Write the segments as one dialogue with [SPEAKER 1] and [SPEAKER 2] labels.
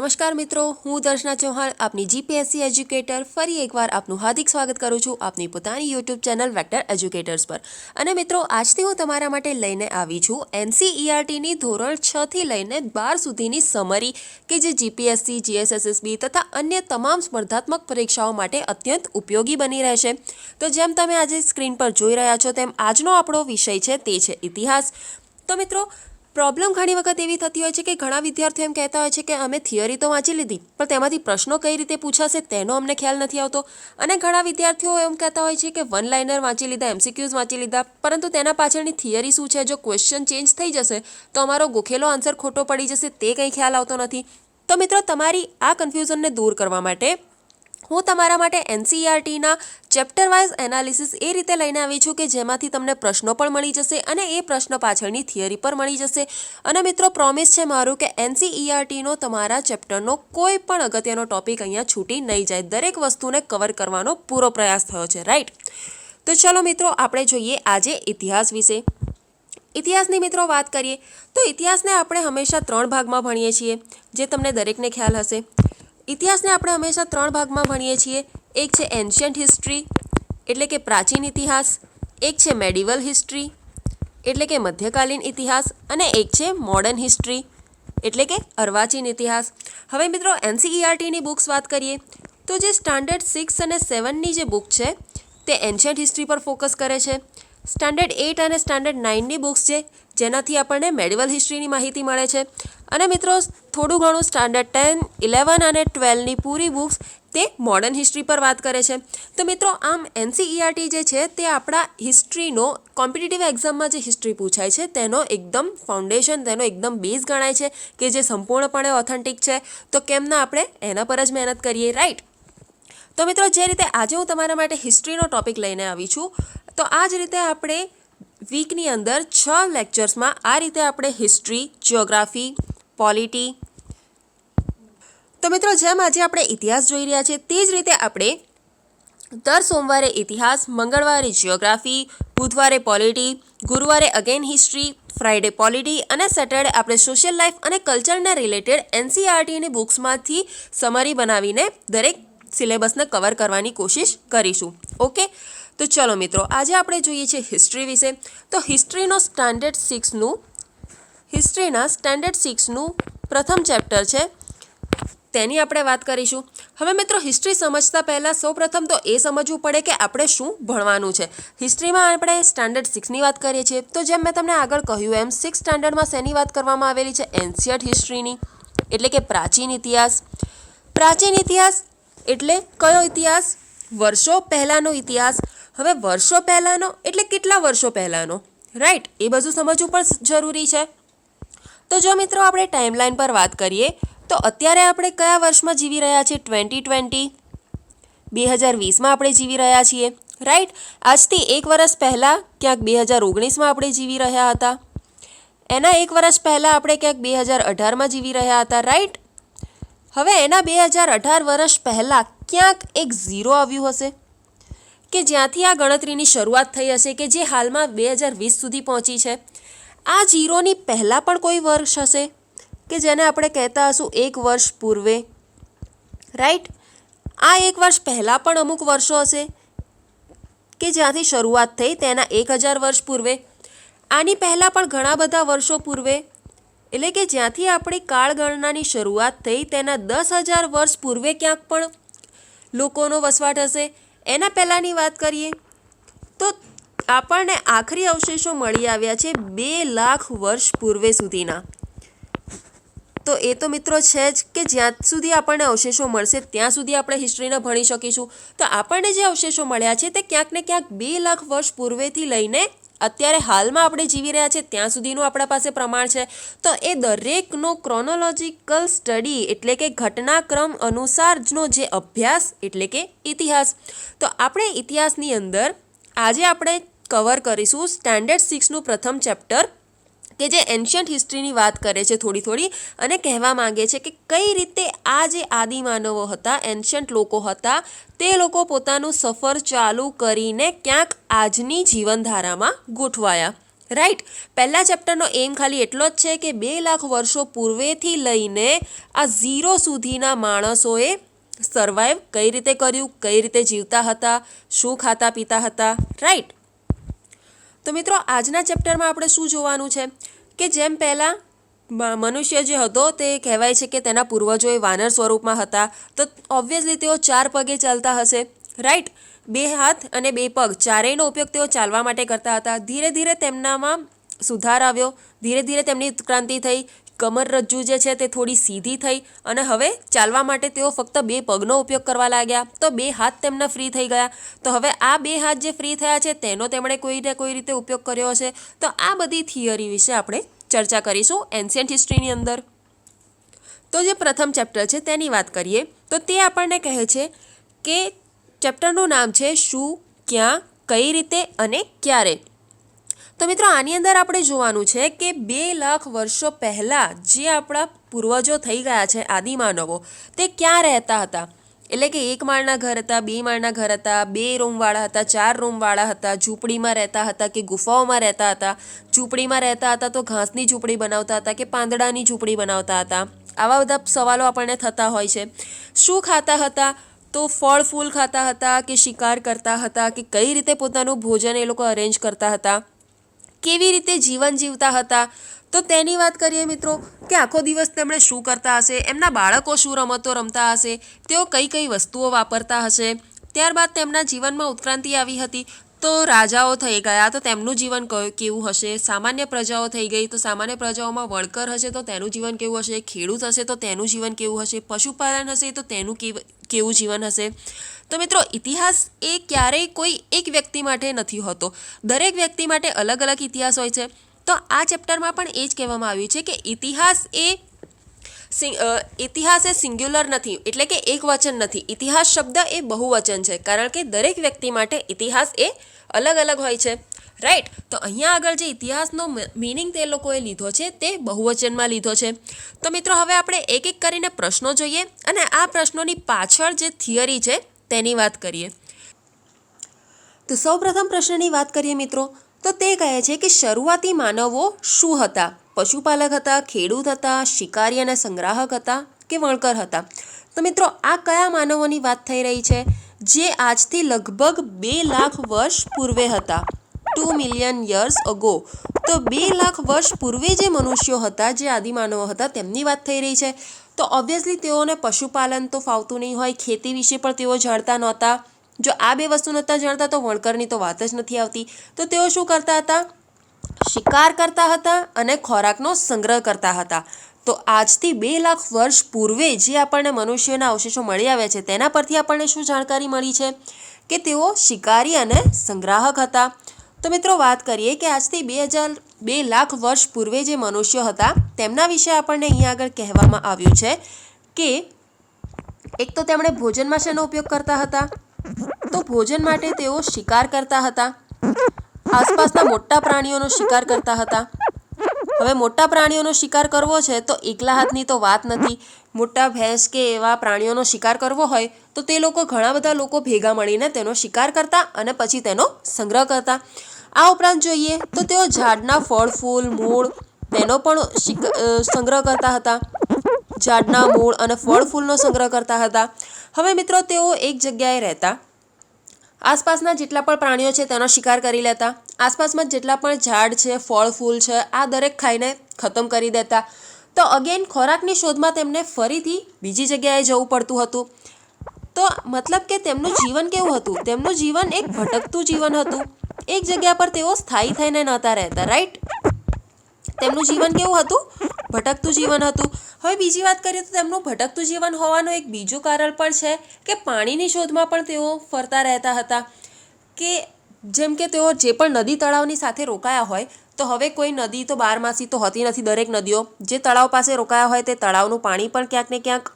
[SPEAKER 1] નમસ્કાર મિત્રો, હું દર્શના ચૌહાણ આપની જીપીએસસી એજ્યુકેટર ફરી એકવાર આપનું હાર્દિક સ્વાગત કરું છું આપની પોતાની યુટ્યુબ ચેનલ વેક્ટર એજ્યુકેટર્સ પર। અને મિત્રો, આજથી હું તમારા માટે લઈને આવી છું એનસીઈઆરટીની ધોરણ 6 થી લઈને 12 સુધીની સમરી કે જે જીપીએસસી, જીએસએસએસબી તથા અન્ય તમામ સ્પર્ધાત્મક પરીક્ષાઓ માટે અત્યંત ઉપયોગી બની રહેશે। તો જેમ તમે આજે સ્ક્રીન પર જોઈ રહ્યા છો તેમ આજનો આપણો વિષય છે તે છે ઇતિહાસ। તો મિત્રો, પ્રોબ્લેમ ઘણી વખત એવી થતી હોય છે કે ઘણા વિદ્યાર્થીઓ એમ કહેતા હોય છે કે અમે થિયરી તો વાંચી લીધી પણ તેમાંથી પ્રશ્નો કઈ રીતે પૂછાશે તેનો અમને ખ્યાલ નથી આવતો। અને ઘણા વિદ્યાર્થીઓ એમ કહેતા હોય છે કે વન લાઇનર વાંચી લીધા, એમસીક્યુઝ વાંચી લીધા, પરંતુ તેના પાછળની થિયરી શું છે, જો ક્વેશ્ચન ચેન્જ થઈ જશે તો અમારો ગોખેલો આન્સર ખોટો પડી જશે તે કંઈ ખ્યાલ આવતો નથી। તો મિત્રો, તમારી આ કન્ફ્યુઝનને દૂર કરવા માટે હું તમારા માટે એનસીઈઆરટીના ચેપ્ટર વાઇઝ એનાલિસિસ એ રીતે લઈને આવી છું કે જેમાંથી તમને પ્રશ્નો પણ મળી જશે અને એ પ્રશ્ન પાછળની થિયરી પર મળી જશે। અને મિત્રો, પ્રોમિસ છે મારું કે એનસીઈઆરટીનો તમારા ચેપ્ટરનો કોઈ પણ અગત્યનો ટોપિક અહીંયા છૂટી નહીં જાય, દરેક વસ્તુને કવર કરવાનો પૂરો પ્રયાસ થયો છે, રાઈટ? તો ચલો મિત્રો, આપણે જોઈએ આજે ઇતિહાસ વિશે। ઇતિહાસની મિત્રો વાત કરીએ તો ઇતિહાસને આપણે હંમેશા 3 ભાગમાં ભણીએ છીએ, જે તમને દરેકને ખ્યાલ હશે। ઇતિહાસને આપણે હંમેશા 3 ભાગમાં ભણીએ છીએ। એક છે એન્શિયન્ટ હિસ્ટ્રી એટલે કે પ્રાચીન ઇતિહાસ, એક છે મેડિવલ હિસ્ટ્રી એટલે કે મધ્યકાલીન ઇતિહાસ, અને એક છે મોડર્ન હિસ્ટ્રી એટલે કે અર્વાચીન ઇતિહાસ। હવે મિત્રો, એનસીઈઆરટીની બુક્સ વાત કરીએ તો જે સ્ટાન્ડર્ડ 6 અને 7ની જે બુક છે તે એન્શિયન્ટ હિસ્ટ્રી પર ફોકસ કરે છે। સ્ટાન્ડર્ડ 8 અને સ્ટાન્ડર્ડ 9ની બુક્સ છે જેનાથી આપણને મેડિવલ હિસ્ટ્રીની માહિતી મળે છે। અને મિત્રો, થોડું ઘણું સ્ટાન્ડર્ડ 10, 11 અને 12ની પૂરી બુક્સ તે મોડર્ન હિસ્ટ્રી પર વાત કરે છે। તો મિત્રો, આમ એનસીઈઆરટી જે છે તે આપણા હિસ્ટ્રીનો કોમ્પિટિટિવ એક્ઝામમાં જે હિસ્ટ્રી પૂછાય છે તેનો એકદમ ફાઉન્ડેશન, તેનો એકદમ બેઝ ગણાય છે કે જે સંપૂર્ણપણે ઓથેન્ટિક છે। તો કેમ ના આપણે એના પર જ મહેનત કરીએ, રાઈટ? તો મિત્રો, જે રીતે આજે હું તમારા માટે હિસ્ટ્રીનો ટોપિક લઈને આવી છું, તો આ જ રીતે આપણે વીકની અંદર 6 લેક્ચર્સમાં આ રીતે આપણે હિસ્ટ્રી, જિયોગ્રાફી, પોલિટી, તો મિત્રો જેમ આજે આપણે ઇતિહાસ જોઈ રહ્યા છીએ તે જ રીતે આપણે દર સોમવારે ઇતિહાસ, મંગળવારે જિયોગ્રાફી, બુધવારે પોલિટી, ગુરુવારે અગેન હિસ્ટ્રી, ફ્રાઈડે પોલિટી અને સેટરડે આપણે સોશિયલ લાઈફ અને કલ્ચરને રિલેટેડ એનસીઈઆરટીની બુક્સમાંથી સમરી બનાવીને દરેક સિલેબસને કવર કરવાની કોશિશ કરીશું। ઓકે, તો ચલો મિત્રો, આજે આપણે જોઈએ છીએ હિસ્ટ્રી વિશે। તો હિસ્ટ્રીના સ્ટાન્ડર્ડ 6નું પ્રથમ ચેપ્ટર છે તેની આપણે વાત કરીશું। હવે મિત્રો, હિસ્ટ્રી સમજતા પહેલાં સૌપ્રથમ તો એ સમજવું પડે કે આપણે શું ભણવાનું છે। હિસ્ટ્રીમાં આપણે સ્ટાન્ડર્ડ 6ની વાત કરીએ છીએ તો જેમ મેં તમને આગળ કહ્યું એમ 6 સ્ટાન્ડર્ડમાં શેની વાત કરવામાં આવેલી છે? એન્શિયન્ટ હિસ્ટ્રીની એટલે કે પ્રાચીન ઇતિહાસ। પ્રાચીન ઇતિહાસ એટલે કયો ઇતિહાસ? વર્ષો પહેલાંનો ઇતિહાસ। હવે વર્ષો પહેલાંનો એટલે કેટલા વર્ષો પહેલાંનો, રાઈટ? એ બધું સમજવું પણ જરૂરી છે। તો જો મિત્રો આપણે ટાઈમલાઈન પર વાત કરીએ તો અત્યારે આપણે કયા વર્ષમાં જીવી રહ્યા છીએ? 2020, 2020માં આપણે જીવી રહ્યા છીએ, રાઈટ? આજથી 1 વર્ષ પહેલાં ક્યાંક 2019માં આપણે જીવી રહ્યા હતા, એના 1 વર્ષ પહેલાં આપણે ક્યાંક 2018માં જીવી રહ્યા હતા, રાઈટ? હવે એના 2018 વર્ષ પહેલાં ક્યાંક એક ઝીરો આવ્યું હશે કે જ્યાંથી આ ગણતરીની શરૂઆત થઈ હશે કે જે હાલમાં 2020 સુધી પહોંચી છે। આ ઝીરોની પહેલાં પણ કોઈ વર્ષ હશે કે જેને આપણે કહેતા હશું 1 વર્ષ પૂર્વે, રાઈટ? આ 1 વર્ષ પહેલાં પણ અમુક વર્ષો હશે કે જ્યાંથી શરૂઆત થઈ તેના 1000 વર્ષ પૂર્વે। આની પહેલાં પણ ઘણા બધા વર્ષો પૂર્વે એટલે કે જ્યાંથી આપણી કાળગણનાની શરૂઆત થઈ તેના 10,000 વર્ષ પૂર્વે ક્યાંક પણ લોકોનો વસવાટ હશે। એના પહેલાંની વાત કરીએ તો આપણને આખરી અવશેષો મળી આવ્યા છે 2 લાખ વર્ષ પૂર્વે સુધીના। તો એ તો મિત્રો છે જ કે જ્યાં સુધી આપણને અવશેષો મળશે ત્યાં સુધી આપણે હિસ્ટ્રીને ભણી શકીશું। તો આપણને જે અવશેષો મળ્યા છે તે ક્યાંક ને ક્યાંક 2 લાખ વર્ષ પૂર્વેથી લઈને અત્યારે હાલમાં આપણે જીવી રહ્યા છે ત્યાં સુધીનું આપણા પાસે પ્રમાણ છે। તો એ દરેકનો ક્રોનોલોજીકલ સ્ટડી એટલે કે ઘટનાક્રમ અનુસારનો જે અભ્યાસ એટલે કે ઇતિહાસ। તો આપણે ઇતિહાસની અંદર આજે આપણે કવર કરીશું સ્ટાન્ડર્ડ 6નું પ્રથમ ચેપ્ટર કે જે એન્શિયન્ટ હિસ્ટ્રીની વાત કરે છે થોડી અને કહેવા માંગે છે કે કઈ રીતે આ જે આદિમાનવો હતા, એન્શિયન્ટ લોકો હતા, તે લોકો પોતાનું સફર ચાલુ કરીને ક્યાંક આજની જીવનધારામાં ગોઠવાયા, રાઈટ. પહેલા ચેપ્ટરનો એમ ખાલી એટલો જ છે કે 2 લાખ વર્ષો પૂર્વેથી લઈને આ 0 સુધીના માણસોએ સર્વાઈવ કઈ રીતે કર્યું, કઈ રીતે જીવતા હતા, શું ખાતા પીતા હતા. રાઈટ. તો મિત્રો આજના ચેપ્ટરમાં આપણે શું જોવાનું છે કે જેમ પહેલાં મનુષ્ય જે હતો તે કહેવાય છે કે તેના પૂર્વજો એ વાનર સ્વરૂપમાં હતા, તો ઓબ્વિયસલી તેઓ 4 પગે ચાલતા હશે. રાઈટ. 2 હાથ અને 2 પગ ચારેયનો ઉપયોગ તેઓ ચાલવા માટે કરતા હતા. ધીરે ધીરે તેમનામાં સુધાર આવ્યો, ધીરે ધીરે તેમની ઉત્ક્રાંતિ થઈ, કમરરજ્જુ જે છે તે થોડી સીધી થઈ અને હવે ચાલવા માટે તેઓ ફક્ત 2 પગનો ઉપયોગ કરવા લાગ્યા. તો 2 હાથ તેમના ફ્રી થઈ ગયા. તો હવે આ 2 હાથ જે ફ્રી થયા છે તેનો તેમણે કોઈને કોઈ રીતે ઉપયોગ કર્યો હશે. તો આ બધી થિયરી વિશે આપણે ચર્ચા કરીશું એન્શિયન્ટ હિસ્ટ્રીની અંદર. તો જે પ્રથમ ચેપ્ટર છે તેની વાત કરીએ તો તે આપણને કહે છે કે ચેપ્ટરનું નામ છે શું, ક્યાં, કઈ રીતે અને ક્યારે. તો મિત્રો આની અંદર આપણે જોવાનું છે કે 2 લાખ વર્ષો પહેલાં જે આપણા પૂર્વજો થઈ ગયા છે આદિમાનવો, તે ક્યાં રહેતા હતા. એટલે કે 1 માળના ઘર હતા, 2 માળના ઘર હતા, 2 રૂમવાળા હતા, 4 રૂમવાળા હતા, ઝૂંપડીમાં રહેતા હતા કે ગુફાઓમાં રહેતા હતા. ઝૂંપડીમાં રહેતા હતા તો ઘાસની ઝૂંપડી બનાવતા હતા કે પાંદડાની ઝૂંપડી બનાવતા હતા. આવા બધા સવાલો આપણને થતા હોય છે. શું ખાતા હતા, તો ફળ ફૂલ ખાતા હતા કે શિકાર કરતા હતા કે કઈ રીતે પોતાનું ભોજન એ લોકો અરેન્જ કરતા હતા, કેવી રીતે જીવન જીવતા હતા. તો તેની વાત કરીએ મિત્રો કે આખો દિવસ તેમણે શું કરતા હશે, એમના બાળકો શું રમતો રમતા હશે, તેઓ કઈ કઈ વસ્તુઓ વાપરતા હશે. ત્યારબાદ તેમના જીવનમાં ઉત્ક્રાંતિ આવી હતી તો રાજાઓ થઈ ગયા તો તેમનું જીવન કેવું હશે, સામાન્ય પ્રજાઓ થઈ ગઈ તો સામાન્ય પ્રજાઓમાં વણકર હશે તો તેનું જીવન કેવું હશે, ખેડૂત હશે તો તેનું જીવન કેવું હશે, પશુપાલન હશે તો તેનું કેવું જીવન હશે. તો મિત્રો ઇતિહાસ એ ક્યારેય કોઈ એક વ્યક્તિ માટે નથી હોતો, દરેક વ્યક્તિ માટે અલગ અલગ ઇતિહાસ હોય છે. તો આ ચેપ્ટરમાં પણ એ જ કહેવામાં આવ્યું છે કે ઇતિહાસ એ સિંગ્યુલર નથી, એટલે કે એક વચન નથી. ઇતિહાસ શબ્દ એ બહુવચન છે, કારણ કે દરેક વ્યક્તિ માટે ઇતિહાસ એ અલગ અલગ હોય છે. રાઈટ. તો અહીંયા આગળ જે ઇતિહાસનો મિનિંગ તે લોકોએ લીધો છે તે બહુવચનમાં લીધો છે. તો મિત્રો હવે આપણે એક એક કરીને પ્રશ્નો જોઈએ અને આ પ્રશ્નોની પાછળ જે થિયરી છે તેની વાત કરીએ. તો સૌપ્રથમ પ્રશ્નની વાત કરીએ મિત્રો તો તે કહે છે કે શરૂઆતી માનવો શું હતા. પશુપાલક હતા, ખેડૂત હતા, શિકારી અને સંગ્રાહક હતા કે વણકર હતા. તો મિત્રો આ કયા માનવોની વાત થઈ રહી છે જે આજથી લગભગ 2 લાખ વર્ષ પૂર્વે હતા. 2 મિલિયન યર્સ અગો. તો 2 લાખ વર્ષ પૂર્વે જે મનુષ્યો હતા, જે આદિમાનવો હતા, તેમની વાત થઈ રહી છે. તો ઓબ્વિયસલી તેઓને પશુપાલન તો ફાવતું નહીં હોય, ખેતી વિશે પણ તેઓ જાણતા નહોતા. જો આ 2 વસ્તુ નહોતા જાણતા તો વણકરની તો વાત જ નથી આવતી. તો તેઓ શું કરતા હતા, શિકાર કરતા હતા અને ખોરાકનો સંગ્રહ કરતા હતા. તો આજથી 2 લાખ વર્ષ પૂર્વે જે આપણને મનુષ્યોના અવશેષો મળી આવ્યા છે તેના પરથી આપણને શું જાણકારી મળી છે કે તેઓ શિકારી અને સંગ્રાહક હતા. તો મિત્રો વાત કરીએ કે આજથી 2 લાખ વર્ષ પૂર્વે જે મનુષ્યો હતા તેમના વિશે આપણને અહીંયા આગળ કહેવામાં આવ્યું છે કે એક તો તેમણે ભોજનમાં શેનો ઉપયોગ કરતા હતા, તો ભોજન માટે તેઓ શિકાર કરતા હતા, આસપાસના મોટા પ્રાણીઓનો શિકાર કરતા હતા. હવે મોટા પ્રાણીઓનો શિકાર કરવો છે તો એકલા હાથની તો વાત નથી. મોટા ભેંસ કે એવા પ્રાણીઓનો શિકાર કરવો હોય તો તે લોકો ઘણા બધા લોકો ભેગા મળીને તેનો શિકાર કરતા અને પછી તેનો સંગ્રહ કરતા. આ ઉપરાંત જોઈએ તો તેઓ ઝાડના ફળ ફૂલ મૂળ તેનો પણ સંગ્રહ કરતા હતા. ઝાડના મૂળ અને ફળ ફૂલનો સંગ્રહ કરતા હતા. હવે મિત્રો તેઓ એક જગ્યાએ રહેતા, આસપાસના જેટલા પણ પ્રાણીઓ છે તેનો શિકાર કરી લેતા, આસપાસમાં જેટલા પણ ઝાડ છે, ફળ ફૂલ છે, આ દરેક ખાઈને ખતમ કરી દેતા. તો અગેન ખોરાકની શોધમાં તેમને ફરીથી બીજી જગ્યાએ જવું પડતું હતું. તો મતલબ કે તેમનું જીવન કેવું હતું, તેમનું જીવન એક ભટકતું જીવન હતું. એક જગ્યા પર તેઓ સ્થાયી થઈને નહોતા રહેતા. રાઈટ. તેમનું જીવન કેવું હતું, ભટકતું જીવન હતું. હવે બીજી વાત કરીએ તો તેમનું ભટકતું જીવન હોવાનું એક બીજું કારણ પણ છે કે પાણીની શોધમાં પણ તેઓ ફરતા રહેતા હતા. કે જેમ કે તેઓ જે પણ નદી તળાવની સાથે રોકાયા હોય તો હવે કોઈ નદી તો બારમાસી તો હોતી નથી. દરેક નદીઓ જે તળાવ પાસે રોકાયા હોય તે તળાવનું પાણી પણ ક્યાંક ને ક્યાંક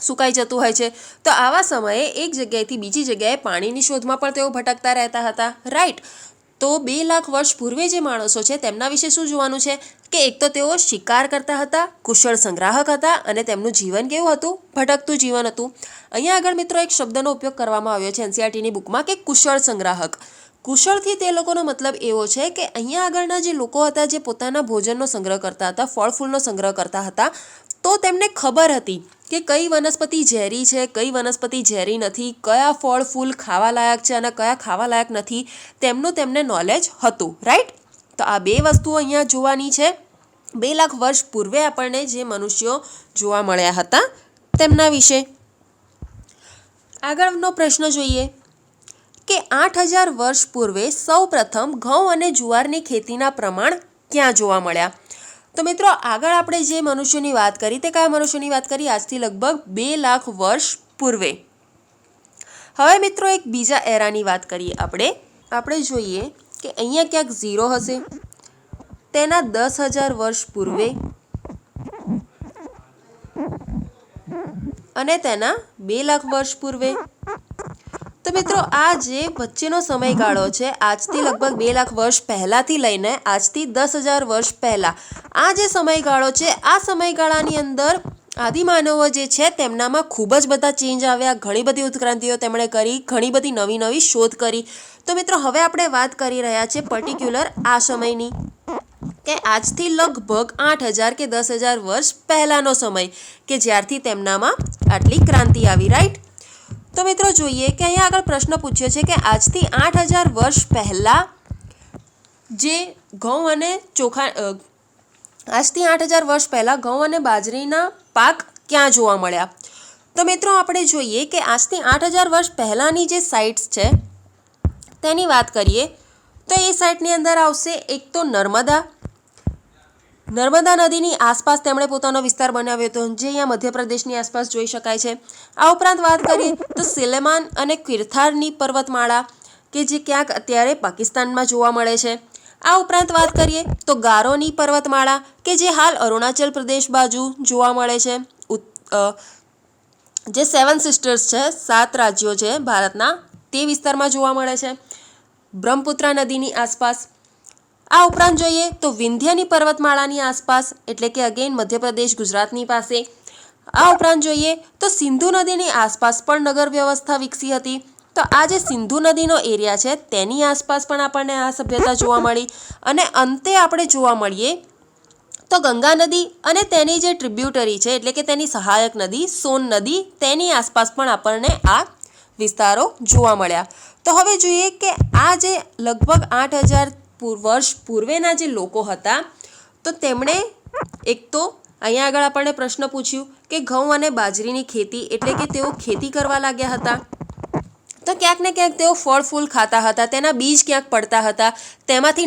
[SPEAKER 1] સુકાઈ જતું હોય છે. તો આવા સમયે એક જગ્યાએથી બીજી જગ્યાએ પાણીની શોધમાં પણ તેઓ ભટકતા રહેતા હતા. રાઈટ. તો 2 લાખ વર્ષ પૂર્વે જે માણસો છે તેમના વિશે શું જોવાનું છે કે એક તો તેઓ શિકાર કરતા હતા, કુશળ સંગ્રાહક હતા અને તેમનું જીવન કેવું હતું, ભટકતું જીવન હતું. અહીંયા આગળ મિત્રો એક શબ્દનો ઉપયોગ કરવામાં આવ્યો છે એનસીઈઆરટીની બુકમાં કે કુશળ સંગ્રાહક. કુશળથી તે લોકોનો મતલબ એવો છે કે અહીંયા આગળના જે લોકો હતા જે પોતાના ભોજનનો સંગ્રહ કરતા હતા, ફળ ફૂલનો સંગ્રહ કરતા હતા, તો તેમને ખબર હતી કે કઈ વનસ્પતિ ઝેરી છે, કઈ વનસ્પતિ ઝેરી નથી, કયા ફળ ફૂલ ખાવા લાયક છે અને કયા ખાવા લાયક નથી, તેમનું તેમને નોલેજ હતું. રાઈટ. તો આ બે વસ્તુઓ અહીંયા જોવાની છે. 2 લાખ વર્ષ પૂર્વે આપણને જે મનુષ્યો જોવા મળ્યા હતા તેમના વિશે. આગળનો પ્રશ્ન જોઈએ કે 8000 વર્ષ પૂર્વે સૌ પ્રથમ ઘઉં અને જુવારની ખેતીના પ્રમાણ ક્યાં જોવા મળ્યા? તો મિત્રો આગળ આપણે જે મનુષ્યોની વાત કરી તે કયા મનુષ્યોની વાત કરી? આજથી લગભગ 2 લાખ વર્ષ પૂર્વે. હવે મિત્રો એક બીજા એરાની વાત કરીએ આપણે જોઈએ કે અહીંયા ક્યાંક 0 હશે, તેના 10,000 વર્ષ પૂર્વે અને તેના 2 લાખ વર્ષ પૂર્વે. તો મિત્રો આ જે વચ્ચેનો સમયગાળો છે, આજથી લગભગ 2 લાખ વર્ષ પહેલાંથી લઈને આજથી 10,000 વર્ષ પહેલાં, આ જે સમયગાળો છે, આ સમયગાળાની અંદર આદિમાનવો જે છે તેમનામાં ખૂબ જ બધા ચેન્જ આવ્યા, ઘણી બધી ઉત્ક્રાંતિઓ તેમણે કરી, ઘણી બધી નવી નવી શોધ કરી. તો મિત્રો હવે આપણે વાત કરી રહ્યા છીએ પર્ટિક્યુલર આ સમયની, કે આજથી લગભગ 8,000 કે 10,000 વર્ષ પહેલાંનો સમય કે જ્યારથી તેમનામાં આટલી ક્રાંતિ આવી. રાઈટ. તો મિત્રો જોઈએ કે અહીંયા આગળ પ્રશ્ન પૂછ્યો છે કે આજથી 8,000 વર્ષ પહેલાં જે ઘઉં અને ચોખા આજથી 8,000 વર્ષ પહેલાં ઘઉં અને બાજરીના પાક ક્યાં જોવા મળ્યા? તો મિત્રો આપણે જોઈએ કે આજથી 8,000 વર્ષ પહેલાંની જે સાઇટ્સ છે તેની વાત કરીએ તો એ સાઇટની અંદર આવશે એક તો નર્મદા નદીની આસપાસ તેમણે પોતાનો વિસ્તાર બનાવ્યો હતો, જે અહીંયા મધ્યપ્રદેશની આસપાસ જોઈ શકાય છે. આ ઉપરાંત વાત કરીએ તો સુલેમાન અને કિરથારની પર્વતમાળા કે જે ક્યાંક અત્યારે પાકિસ્તાનમાં જોવા મળે છે. આ ઉપરાંત વાત કરીએ તો ગારોની પર્વતમાળા કે જે હાલ અરુણાચલ પ્રદેશ બાજુ જોવા મળે છે, જે 7 સિસ્ટર્સ છે, 7 રાજ્યો છે ભારતના, તે વિસ્તારમાં જોવા મળે છે, બ્રહ્મપુત્રા નદીની આસપાસ. આ ઉપરાંત જોઈએ તો વિંધ્યની પર્વતમાળાની આસપાસ, એટલે કે અગેન મધ્યપ્રદેશ ગુજરાતની પાસે. આ ઉપરાંત જોઈએ તો સિંધુ નદીની આસપાસ પણ નગર વ્યવસ્થા વિકસી હતી. તો આ જે સિંધુ નદીનો એરિયા છે તેની આસપાસ પણ આપણને આ સભ્યતા જોવા મળી. અને અંતે આપણે જોવા મળીએ તો ગંગા નદી અને તેની જે ટ્રિબ્યુટરી છે, એટલે કે તેની સહાયક નદી સોન નદી, તેની આસપાસ પણ આપણને આ વિસ્તારો જોવા મળ્યા. તો હવે જોઈએ કે આ જે લગભગ 8,000 વર્ષ પૂર્વેના જે લોકો હતા, તો તેમણે એક તો અહીંયા આગળ આપણને પ્રશ્ન પૂછ્યું કે ઘઉં અને બાજરીની ખેતી, એટલે કે તેઓ ખેતી કરવા લાગ્યા હતા. તો ક્યાંક ને ક્યાંક તેઓ ફળ ફૂલ ખાતા હતા, તેના બીજ ક્યાંક પડતા હતા, તેમાંથી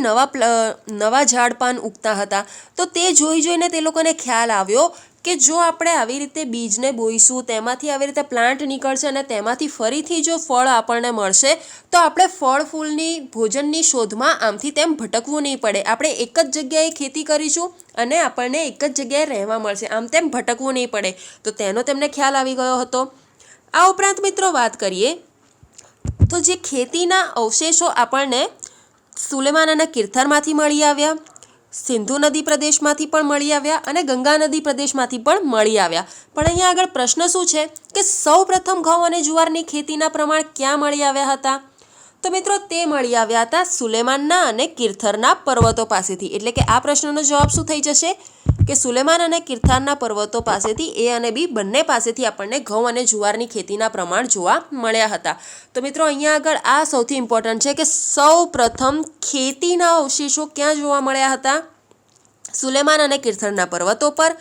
[SPEAKER 1] નવા ઝાડ પાન ઉગતા હતા. તો તે જોઈને તે લોકોને ખ્યાલ આવ્યો કે જો આપણે આવી રીતે બીજને બોઈશું, તેમાંથી આવી રીતે પ્લાન્ટ નીકળશે અને તેમાંથી ફરીથી જો ફળ આપણને મળશે, તો આપણે ફળ ફૂલની ભોજનની શોધમાં આમથી તેમ ભટકવું નહીં પડે. આપણે એક જ જગ્યાએ ખેતી કરીશું અને આપણને એક જ જગ્યાએ રહેવા મળશે, આમ તેમ ભટકવું નહીં પડે. તો તેનો તેમને ખ્યાલ આવી ગયો હતો. આ ઉપરાંત મિત્રો વાત કરીએ તો જે ખેતીના અવશેષો આપણને સુલેમાન અને કિરથારમાંથી મળી આવ્યા, સિંધુ નદી પ્રદેશમાંથી પણ મળી આવ્યા અને ગંગા નદી પ્રદેશમાંથી પણ મળી આવ્યા. પણ અહીંયા આગળ પ્રશ્ન શું છે કે સૌ પ્રથમ ઘઉં અને જુવારની ખેતીના પ્રમાણ ક્યાં મળી આવ્યા હતા? તો મિત્રો તે મળી આવ્યા હતા સુલેમાનના અને કિરથરના પર્વતો પાસેથી. એટલે કે આ પ્રશ્નનો જવાબ શું થઈ જશે કે સુલેમાન અને કિરથારના પર્વતો પાસેથી, એ અને બી બંને પાસેથી આપણને ઘઉં અને જુવારની ખેતીના પ્રમાણ જોવા મળ્યા હતા. તો મિત્રો અહીંયા આગળ આ સૌથી ઇમ્પોર્ટન્ટ છે કે સૌ પ્રથમ ખેતીના અવશેષો ક્યાં જોવા મળ્યા હતા? સુલેમાન અને કિરથરના પર્વતો પર.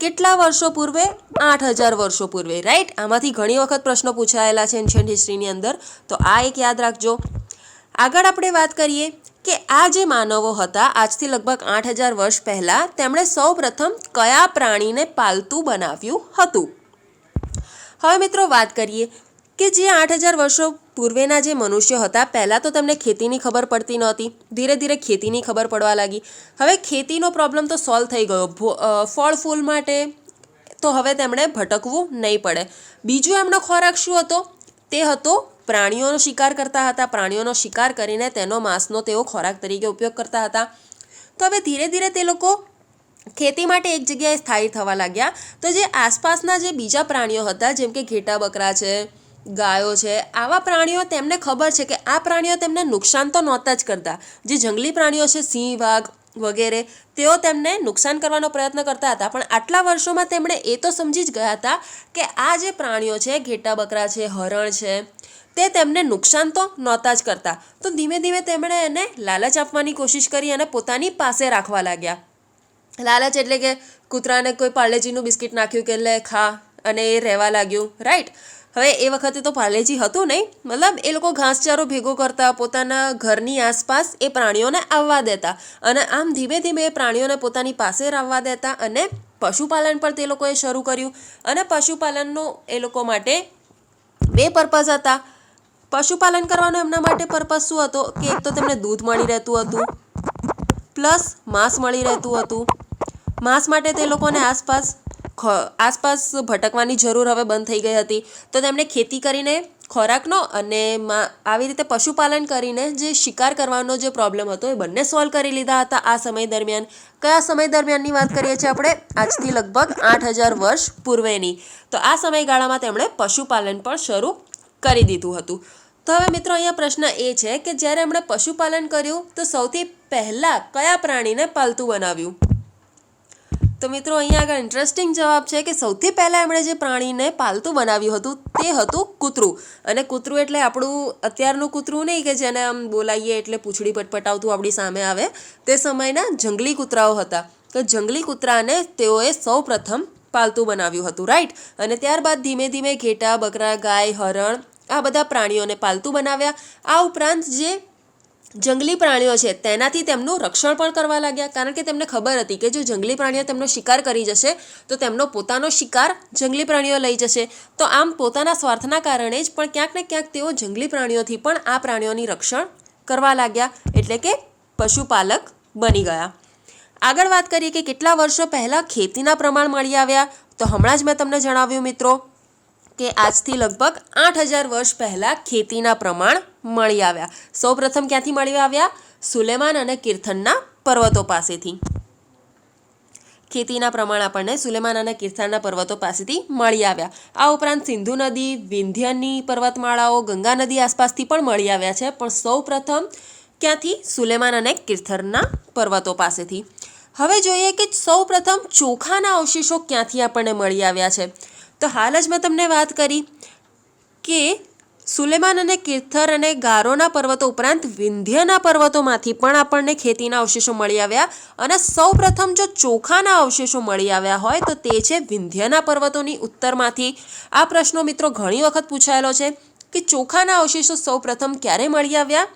[SPEAKER 1] કેટલા વર્ષો પૂર્વે? 8,000 વર્ષો પૂર્વે. રાઈટ. આમાંથી ઘણી વખત પ્રશ્નો પૂછાયેલા છે એન્શિયન્ટ હિસ્ટ્રીની અંદર, તો આ એક યાદ રાખજો. આગળ આપણે વાત કરીએ કે આ જે માનવો હતા આજથી લગભગ 8,000 વર્ષ પહેલાં, તેમણે સૌ પ્રથમ કયા પ્રાણીને પાલતું બનાવ્યું હતું? હવે મિત્રો વાત કરીએ કે જે 8,000 વર્ષો પૂર્વેના જે મનુષ્યો હતા, પહેલાં તો તેમને ખેતીની ખબર પડતી નહોતી, ધીરે ધીરે ખેતીની ખબર પડવા લાગી. હવે ખેતીનો પ્રોબ્લેમ તો સોલ્વ થઈ ગયો, ફળ ફૂલ માટે તો હવે તેમણે ભટકવું નહીં પડે. બીજું એમનો ખોરાક શું હતો? તે હતો પ્રાણીઓનો શિકાર કરતા હતા. પ્રાણીઓનો શિકાર કરીને તેનો માંસનો તેઓ ખોરાક તરીકે ઉપયોગ કરતા હતા. તો હવે ધીરે ધીરે તે લોકો ખેતી માટે એક જગ્યાએ સ્થાયી થવા લાગ્યા. તો જે આસપાસના જે બીજા પ્રાણીઓ હતા, જેમ કે ઘેટા બકરા છે, ગાયો છે, આવા પ્રાણીઓ તેમને ખબર છે કે આ પ્રાણીઓ તેમને નુકસાન તો નહોતા જ કરતા. જે જંગલી પ્રાણીઓ છે સિંહ, વાઘ વગેરે, તેઓ તેમને નુકસાન કરવાનો પ્રયત્ન કરતા હતા, પણ આટલા વર્ષોમાં તેમણે એ તો સમજી જ ગયા હતા કે આ જે પ્રાણીઓ છે, ઘેટા બકરા છે, હરણ છે, તે તેમને નુકસાન તો નહોતા જ કરતા. તો ધીમે ધીમે તેમણે એને લાલચ આપવાની કોશિશ કરી અને પોતાની પાસે રાખવા લાગ્યા. લાલચ એટલે કે કૂતરાને કોઈ પાર્લેજીનું બિસ્કિટ નાખ્યું કે લે ખા, અને એ રહેવા લાગ્યું, રાઈટ. હવે એ વખતે તો પાર્લેજી હતું નહીં, મતલબ એ લોકો ઘાસચારો ભેગો કરતા, પોતાના ઘરની આસપાસ એ પ્રાણીઓને આવવા દેતા, અને આમ ધીમે ધીમે એ પ્રાણીઓને પોતાની પાસે આવવા દેતા, અને પશુપાલન પણ તે લોકોએ શરૂ કર્યું. અને પશુપાલનનો એ લોકો માટે 2 પર્પઝ હતા. પશુપાલન કરવાનો એમના માટે પર્પઝ શું હતો કે એક તો તેમને દૂધ મળી રહેતું હતું, પ્લસ માંસ મળી રહેતું હતું. માંસ માટે તે લોકોને આસપાસ ભટકવાની જરૂર હવે બંધ થઈ ગઈ હતી. તો તેમણે ખેતી કરીને ખોરાકનો અને આવી રીતે પશુપાલન કરીને જે શિકાર કરવાનો જે પ્રોબ્લેમ હતો એ બંને સોલ્વ કરી લીધા હતા આ સમય દરમિયાન. કયા સમય દરમિયાનની વાત કરીએ છીએ આપણે? આજથી લગભગ 8000 વર્ષ પૂર્વેની. તો આ સમયગાળામાં તેમણે પશુપાલન પણ શરૂ કરી દીધું હતું. તો હવે મિત્રો અહીંયા પ્રશ્ન એ છે કે જ્યારે એમણે પશુપાલન કર્યું તો સૌથી પહેલાં કયા પ્રાણીને પાલતું બનાવ્યું? તો મિત્રો અહીંયા આગળ ઇન્ટરેસ્ટિંગ જવાબ છે કે સૌથી પહેલાં એમણે જે પ્રાણીને પાલતું બનાવ્યું હતું તે હતું કૂતરું. અને કૂતરું એટલે આપણું અત્યારનું કૂતરું નહીં કે જેને આમ બોલાવીએ એટલે પૂંછડી પટપટાવતું આપણી સામે આવે. તે સમયના જંગલી કૂતરાઓ હતા. તો જંગલી કૂતરાને તેઓએ સૌ પ્રથમ પાલતું બનાવ્યું હતું, રાઈટ. અને ત્યારબાદ ધીમે ધીમે ઘેટા, બકરા, ગાય, હરણ આ બધા પ્રાણીઓને પાલતું બનાવ્યા. આ ઉપરાંત જે જંગલી પ્રાણીઓ છે તેનાથી તેમનું રક્ષણ પણ કરવા લાગ્યા, કારણ કે તેમને ખબર હતી કે જો જંગલી પ્રાણીઓ તેમનો શિકાર કરી જશે તો તેમનો પોતાનો શિકાર જંગલી પ્રાણીઓ લઈ જશે. તો આમ પોતાના સ્વાર્થના કારણે જ પણ ક્યાંક ને ક્યાંક તેઓ જંગલી પ્રાણીઓથી પણ આ પ્રાણીઓની રક્ષણ કરવા લાગ્યા, એટલે કે પશુપાલક બની ગયા. આગળ વાત કરીએ કે કેટલા વર્ષો પહેલાં ખેતીના પ્રમાણ મળી આવ્યા. તો હમણાં જ મેં તમને જણાવ્યું મિત્રો કે આજથી લગભગ 8000 વર્ષ પહેલાં ખેતીના પ્રમાણ મળી આવ્યા. સૌપ્રથમ ક્યાંથી મળી આવ્યા? સુલેમાન અને કિર્થનના પર્વતો પાસેથી. ખેતીના પ્રમાણ આપણને સુલેમાન અને કિર્થનના પર્વતો પાસેથી મળી આવ્યા. આ ઉપરાંત સિંધુ નદી, વિંધ્યની પર્વતમાળાઓ, ગંગા નદી આસપાસથી પણ મળી આવ્યા છે, પણ સૌપ્રથમ ક્યાંથી? સુલેમાન અને કિર્થનના પર્વતો પાસેથી. હવે જોઈએ કે સૌપ્રથમ ચોખાના અવશેષો ક્યાંથી આપણને મળી આવ્યા છે. તો હાલ જ મેં તમને વાત કરી કે સુલેમાન અને કિર્થર અને ગારોના પર્વતો ઉપરાંત વિંધ્યના પર્વતોમાંથી પણ આપણને ખેતીના અવશેષો મળી આવ્યા. અને સૌપ્રથમ જો ચોખાના અવશેષો મળી આવ્યા હોય તો તે છે વિંધ્યના પર્વતોની ઉત્તરમાંથી. આ પ્રશ્નો મિત્રો ઘણી વખત પૂછાયેલો છે કે ચોખાના અવશેષો સૌપ્રથમ ક્યારે મળી આવ્યા?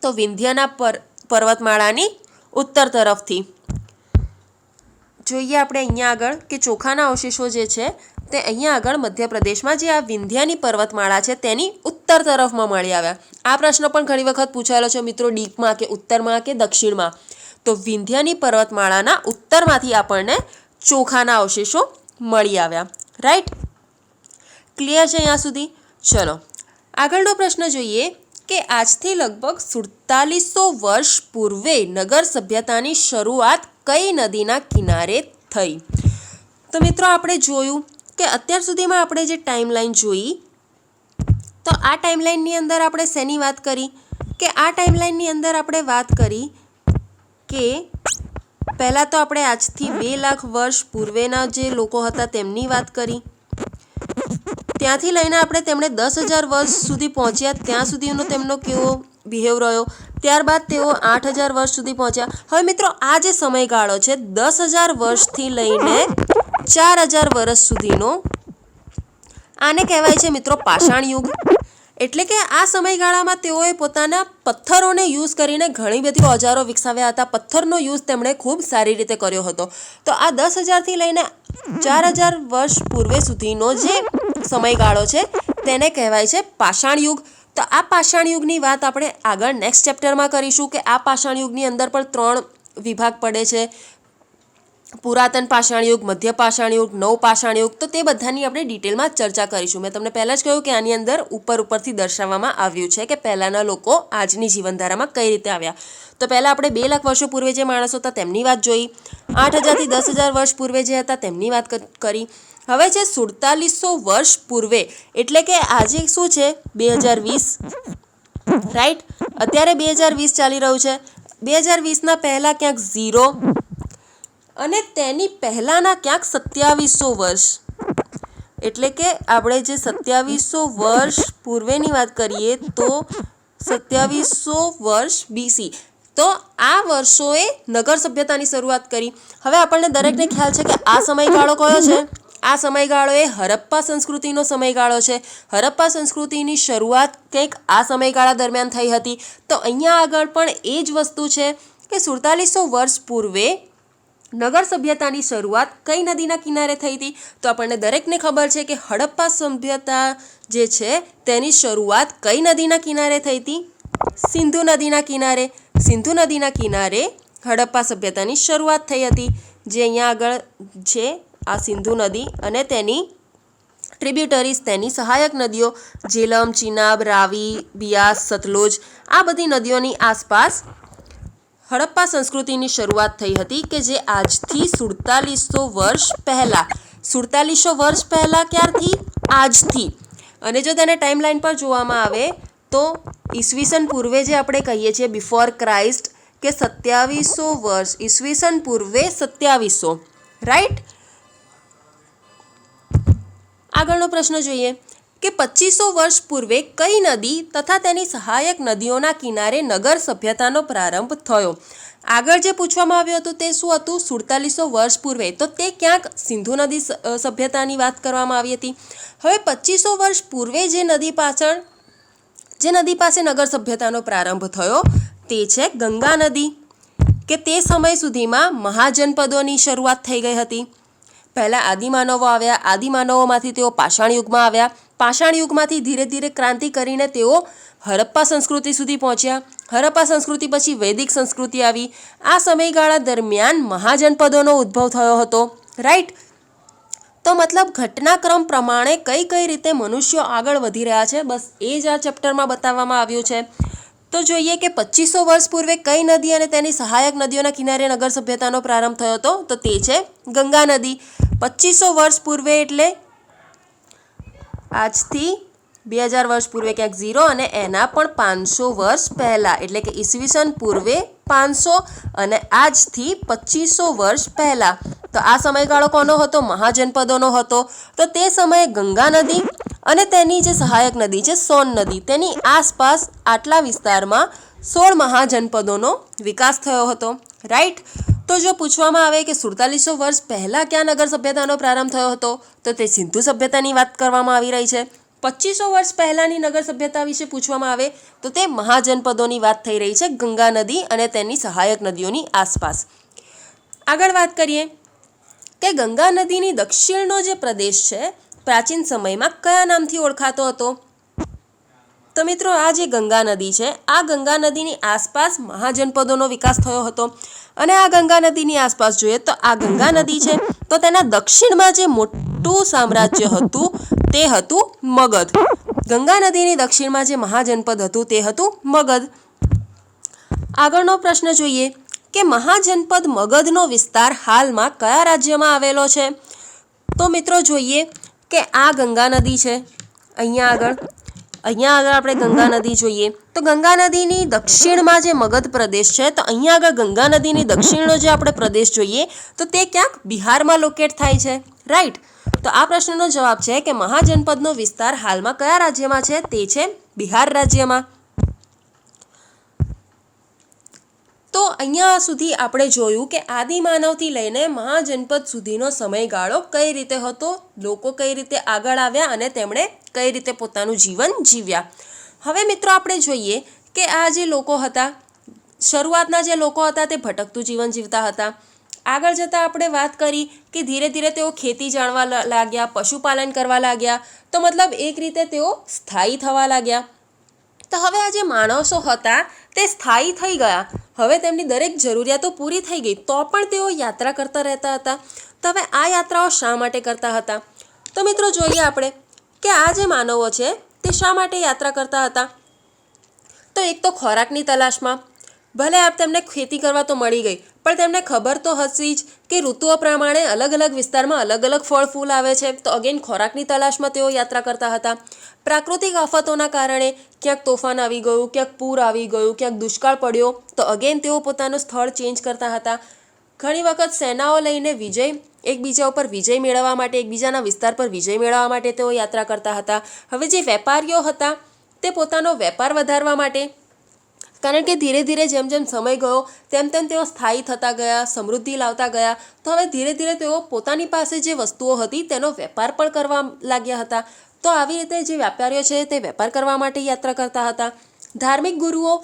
[SPEAKER 1] તો વિંધ્યના પર્વતમાળાની ઉત્તર તરફથી. જોઈએ આપણે અહીંયા આગળ કે ચોખાના અવશેષો જે છે તે અહીંયા આગળ મધ્યપ્રદેશમાં જે આ વિંધ્યાની પર્વતમાળા છે તેની ઉત્તર તરફમાં મળી આવ્યા. આ પ્રશ્ન પણ ઘણી વખત પૂછાયેલો છે મિત્રો, ડીપમાં કે ઉત્તરમાં કે દક્ષિણમાં. તો વિંધ્યાની પર્વતમાળાના ઉત્તરમાંથી આપણને ચોખાના અવશેષો મળી આવ્યા, રાઈટ. ક્લિયર છે અહીંયા સુધી? ચલો આગળનો પ્રશ્ન જોઈએ કે આજથી લગભગ 4700 વર્ષ પૂર્વે નગર સભ્યતાની શરૂઆત કઈ નદીના કિનારે થઈ? તો મિત્રો આપણે જોયું કે અત્યાર સુધીમાં આપણે જે ટાઈમલાઈન જોઈ, તો આ ટાઈમલાઈનની અંદર આપણે શેની વાત કરી કે આ ટાઈમલાઈનની અંદર આપણે વાત કરી કે પહેલાં તો આપણે આજથી 2 લાખ વર્ષ પૂર્વેના જે લોકો હતા તેમની વાત કરી. ત્યાંથી લઈને આપણે તેમણે 10,000 વર્ષ સુધી પહોંચ્યા ત્યાં સુધીનો તેમનો કેવો બિહેવ રહ્યો. ત્યારબાદ તેઓ 8,000 વર્ષ સુધી પહોંચ્યા. હવે મિત્રો આ જે સમયગાળો છે 10,000 વર્ષથી લઈને 4,000 વર્ષ સુધીનો, આને કહેવાય છે મિત્રો પાષાણ યુગ. એટલે કે આ સમયગાળામાં તેઓએ પોતાના પથ્થરોને યુઝ કરીને ઘણી બધી ઓજારો વિકસાવ્યા હતા. પથ્થરનો યુઝ તેમણે ખૂબ સારી રીતે કર્યો હતો. તો આ 10,000થી લઈને 4,000 વર્ષ પૂર્વે સુધીનો જે સમયગાળો છે તેને કહેવાય છે પાષાણ યુગ. તો આ પાષાણ યુગની વાત આપણે આગળ નેક્સ્ટ ચેપ્ટરમાં કરીશું કે આ પાષાણ યુગની અંદર પણ 3 વિભાગ પડે છે. પુરાતન પાષાણ યુગ, મધ્ય પાષાણ યુગ, નવ પાષાણ યુગ, તો તે બધાની આપણે ડિટેલમાં ચર્ચા કરીશું. મેં તમને પહેલાં જ કહ્યું કે આની અંદર ઉપરથી દર્શાવવામાં આવ્યું છે કે પહેલાંના લોકો આજની જીવનધારામાં કઈ રીતે આવ્યા. તો પહેલાં આપણે 2 લાખ વર્ષો પૂર્વે જે માણસો હતા તેમની વાત જોઈ, 8,000 થી 10,000 વર્ષ પૂર્વે જે હતા તેમની વાત કરી. હવે છે 4700 વર્ષ પૂર્વે, એટલે કે આજે શું છે 2020, રાઈટ. અત્યારે 2020 ચાલી રહ્યું છે. 2020ના પહેલાં ક્યાંક 0 અને તેની પહેલાંના ક્યાંક 2700 વર્ષ, એટલે કે આપણે જે 2700 વર્ષ પૂર્વેની વાત કરીએ તો 2700 વર્ષ BC. તો આ વર્ષોએ નગર સભ્યતાની શરૂઆત કરી. હવે આપણને દરેકને ખ્યાલ છે કે આ સમયગાળો કયો છે. આ સમયગાળો એ હરપ્પા સંસ્કૃતિનો સમયગાળો છે. હરપ્પા સંસ્કૃતિની શરૂઆત કંઈક આ સમયગાળા દરમિયાન થઈ હતી. તો અહીંયા આગળ પણ એ જ વસ્તુ છે કે 4700 વર્ષ પૂર્વે નગર સભ્યતાની શરૂઆત કઈ નદીના કિનારે થઈ હતી. તો આપણને દરેકને ખબર છે કે હડપ્પા સભ્યતા જે છે તેની શરૂઆત કઈ નદીના કિનારે થઈ હતી? સિંધુ નદીના કિનારે. સિંધુ નદીના કિનારે હડપ્પા સભ્યતાની શરૂઆત થઈ હતી, જે અહીંયા આગળ છે આ સિંધુ નદી અને તેની ટ્રિબ્યુટરીઝ, તેની સહાયક નદીઓ જેલમ, ચિનાબ, રાવી, બિયાસ, સતલુજ, આ બધી નદીઓની આસપાસ હડપ્પા સંસ્કૃતિની શરૂઆત થઈ હતી કે જે આજથી 4700 વર્ષ પહેલાં. 4700 વર્ષ પહેલાં ક્યારથી? આજથી. અને જો તેને ટાઈમલાઈન પર જોવામાં આવે તો ઈસવીસન પૂર્વે જે આપણે કહીએ છીએ બિફોર ક્રાઇસ્ટ કે 2700 વર્ષ, ઈસવીસન પૂર્વે 2700, રાઈટ. આગળનો પ્રશ્ન જોઈએ કે 2500 વર્ષ પૂર્વે કઈ નદી તથા તેની સહાયક નદીઓના કિનારે નગર સભ્યતાનો પ્રારંભ થયો? આગળ જે પૂછવામાં આવ્યું હતું તે શું હતું? 4700 વર્ષ પૂર્વે. તો તે ક્યાંક સિંધુ નદી સભ્યતાની વાત કરવામાં આવી હતી. હવે 2500 વર્ષ પૂર્વે જે નદી પાસે નગર સભ્યતાનો પ્રારંભ થયો તે છે ગંગા નદી, કે તે સમય સુધીમાં મહાજનપદોની શરૂઆત થઈ ગઈ હતી. પહેલાં આદિમાનવો આવ્યા, આદિમાનવોમાંથી તેઓ પાષાણ યુગમાં આવ્યા, પાષાણ યુગમાંથી ધીરે ધીરે ક્રાંતિ કરીને તેઓ હરપ્પા સંસ્કૃતિ સુધી પહોંચ્યા. હરપ્પા સંસ્કૃતિ પછી વૈદિક સંસ્કૃતિ આવી. આ સમયગાળા દરમિયાન મહાજનપદોનો ઉદ્ભવ થયો હતો, રાઈટ. તો મતલબ ઘટનાક્રમ પ્રમાણે કઈ રીતે મનુષ્યો આગળ વધી રહ્યા છે, બસ એ જ આ ચેપ્ટરમાં બતાવવામાં આવ્યું છે. તો જોઈએ કે 2500 વર્ષ પૂર્વે કઈ નદી અને તેની સહાયક નદીઓના કિનારે નગર સભ્યતાનો પ્રારંભ થયો હતો? તો તે છે ગંગા નદી. 2500 વર્ષ પૂર્વે એટલે આજથી 2000 વર્ષ પૂર્વે ક્યાંક 0 અને એના પણ 500 વર્ષ પહેલાં, એટલે કે ઈસવીસન પૂર્વે 500 અને આજથી 2500 વર્ષ પહેલાં. તો આ સમયગાળો કોનો હતો? મહાજનપદોનો હતો. તો તે સમયે ગંગા નદી અને તેની જે સહાયક નદી છે સોન નદી, તેની આસપાસ આટલા વિસ્તારમાં 16 મહાજનપદોનો વિકાસ થયો હતો, રાઈટ. તો જો પૂછવામાં આવે કે 4700 વર્ષ પહેલાં ક્યાં નગર સભ્યતાનો પ્રારંભ થયો હતો, તો તે સિંધુ સભ્યતાની વાત કરવામાં આવી રહી છે. 2500 વર્ષ પહેલાંની નગર સભ્યતા વિશે પૂછવામાં આવે તો તે મહાજનપદોની વાત થઈ રહી છે ગંગા નદી અને તેની સહાયક નદીઓની આસપાસ. આગળ વાત કરીએ કે ગંગા નદીની દક્ષિણનો જે પ્રદેશ છે પ્રાચીન સમયમાં કયા નામથી ઓળખાતો હતો? તો મિત્રો આ જે ગંગા નદી છે, આ ગંગા નદીની આસપાસ મહાજનપદોનો વિકાસ થયો હતો. અને આ ગંગા નદીની આસપાસ જોઈએ તો આ ગંગા નદી છે, તો તેના દક્ષિણમાં જે મોટું સામ્રાજ્ય હતું તે હતું મગધ. ગંગા નદીની દક્ષિણમાં જે મહાજનપદ હતું તે હતું મગધ. આગળનો પ્રશ્ન જોઈએ કે મહાજનપદ મગધનો વિસ્તાર હાલમાં કયા રાજ્યમાં આવેલો છે? તો મિત્રો જોઈએ કે આ ગંગા નદી છે. અહીંયા આગળ આપણે ગંગા નદી જોઈએ તો ગંગા નદીની દક્ષિણમાં જે મગધ પ્રદેશ છે, તો અહીંયા આગળ ગંગા નદીની દક્ષિણનો જે આપણે પ્રદેશ જોઈએ તો તે ક્યાંક બિહારમાં લોકેટ થાય છે, રાઈટ. તો આ પ્રશ્નનો જવાબ છે કે મહાજનપદનો વિસ્તાર હાલમાં કયા રાજ્યમાં છે? તે છે બિહાર રાજ્યમાં. તો અહીંયા સુધી આપણે જોયું કે આદિમાનવથી લઈને મહાજનપદ સુધીનો સમયગાળો કઈ રીતે હતો, લોકો કઈ રીતે આગળ આવ્યા અને તેમણે કઈ રીતે પોતાનું જીવન જીવ્યા. હવે મિત્રો આપણે જોઈએ કે આ જે લોકો હતા, શરૂઆતના જે લોકો હતા તે ભટકતું જીવન જીવતા હતા. આગળ જતાં આપણે વાત કરી કે ધીરે ધીરે તેઓ ખેતી જાણવા લાગ્યા, પશુપાલન કરવા લાગ્યા. તો મતલબ એક રીતે તેઓ સ્થાયી થવા લાગ્યા. તો હવે આ જે માણસો હતા તે સ્થાયી થઈ ગયા, હવે તેમની દરેક જરૂરિયાતો પૂરી થઈ ગઈ, તો પણ તેઓ યાત્રા કરતા રહેતા હતા. તો હવે આ યાત્રાઓ શા માટે કરતા હતા? તો મિત્રો જોઈએ આપણે કે આ જે માનવો છે તે શા માટે યાત્રા કરતા હતા. તો એક તો ખોરાકની તલાશમાં, ભલે આપ તેમને ખેતી કરવા તો મળી ગઈ, પણ તેમને ખબર તો હશે જ કે ઋતુઓ પ્રમાણે અલગ અલગ વિસ્તારમાં અલગ અલગ ફળ ફૂલ આવે છે. તો અગેન ખોરાકની તલાશમાં તેઓ યાત્રા કરતા હતા. પ્રાકૃતિક આફતોના કારણે ક્યાંક તોફાન આવી ગયું, ક્યાંક પૂર આવી ગયું, ક્યાંક દુષ્કાળ પડ્યો, તો અગેન તેઓ પોતાનું સ્થળ ચેન્જ કરતા હતા. ઘણી વખત સેનાઓ લઈને એકબીજા ઉપર વિજય મેળવવા માટે, એકબીજાના વિસ્તાર પર વિજય મેળવવા માટે તેઓ યાત્રા કરતા હતા. હવે જે વેપારીઓ હતા તે પોતાનો વેપાર વધારવા માટે, કારણ કે ધીરે ધીરે જેમ જેમ સમય ગયો તેમ તેમ તેઓ સ્થાયી થતા ગયા, સમૃદ્ધિ લાવતા ગયા, તો હવે ધીરે ધીરે તેઓ પોતાની પાસે જે વસ્તુઓ હતી તેનો વેપાર પણ કરવા લાગ્યા હતા. તો આવી રીતે જે વેપારીઓ છે તે વેપાર કરવા માટે યાત્રા કરતા હતા. ધાર્મિક ગુરુઓ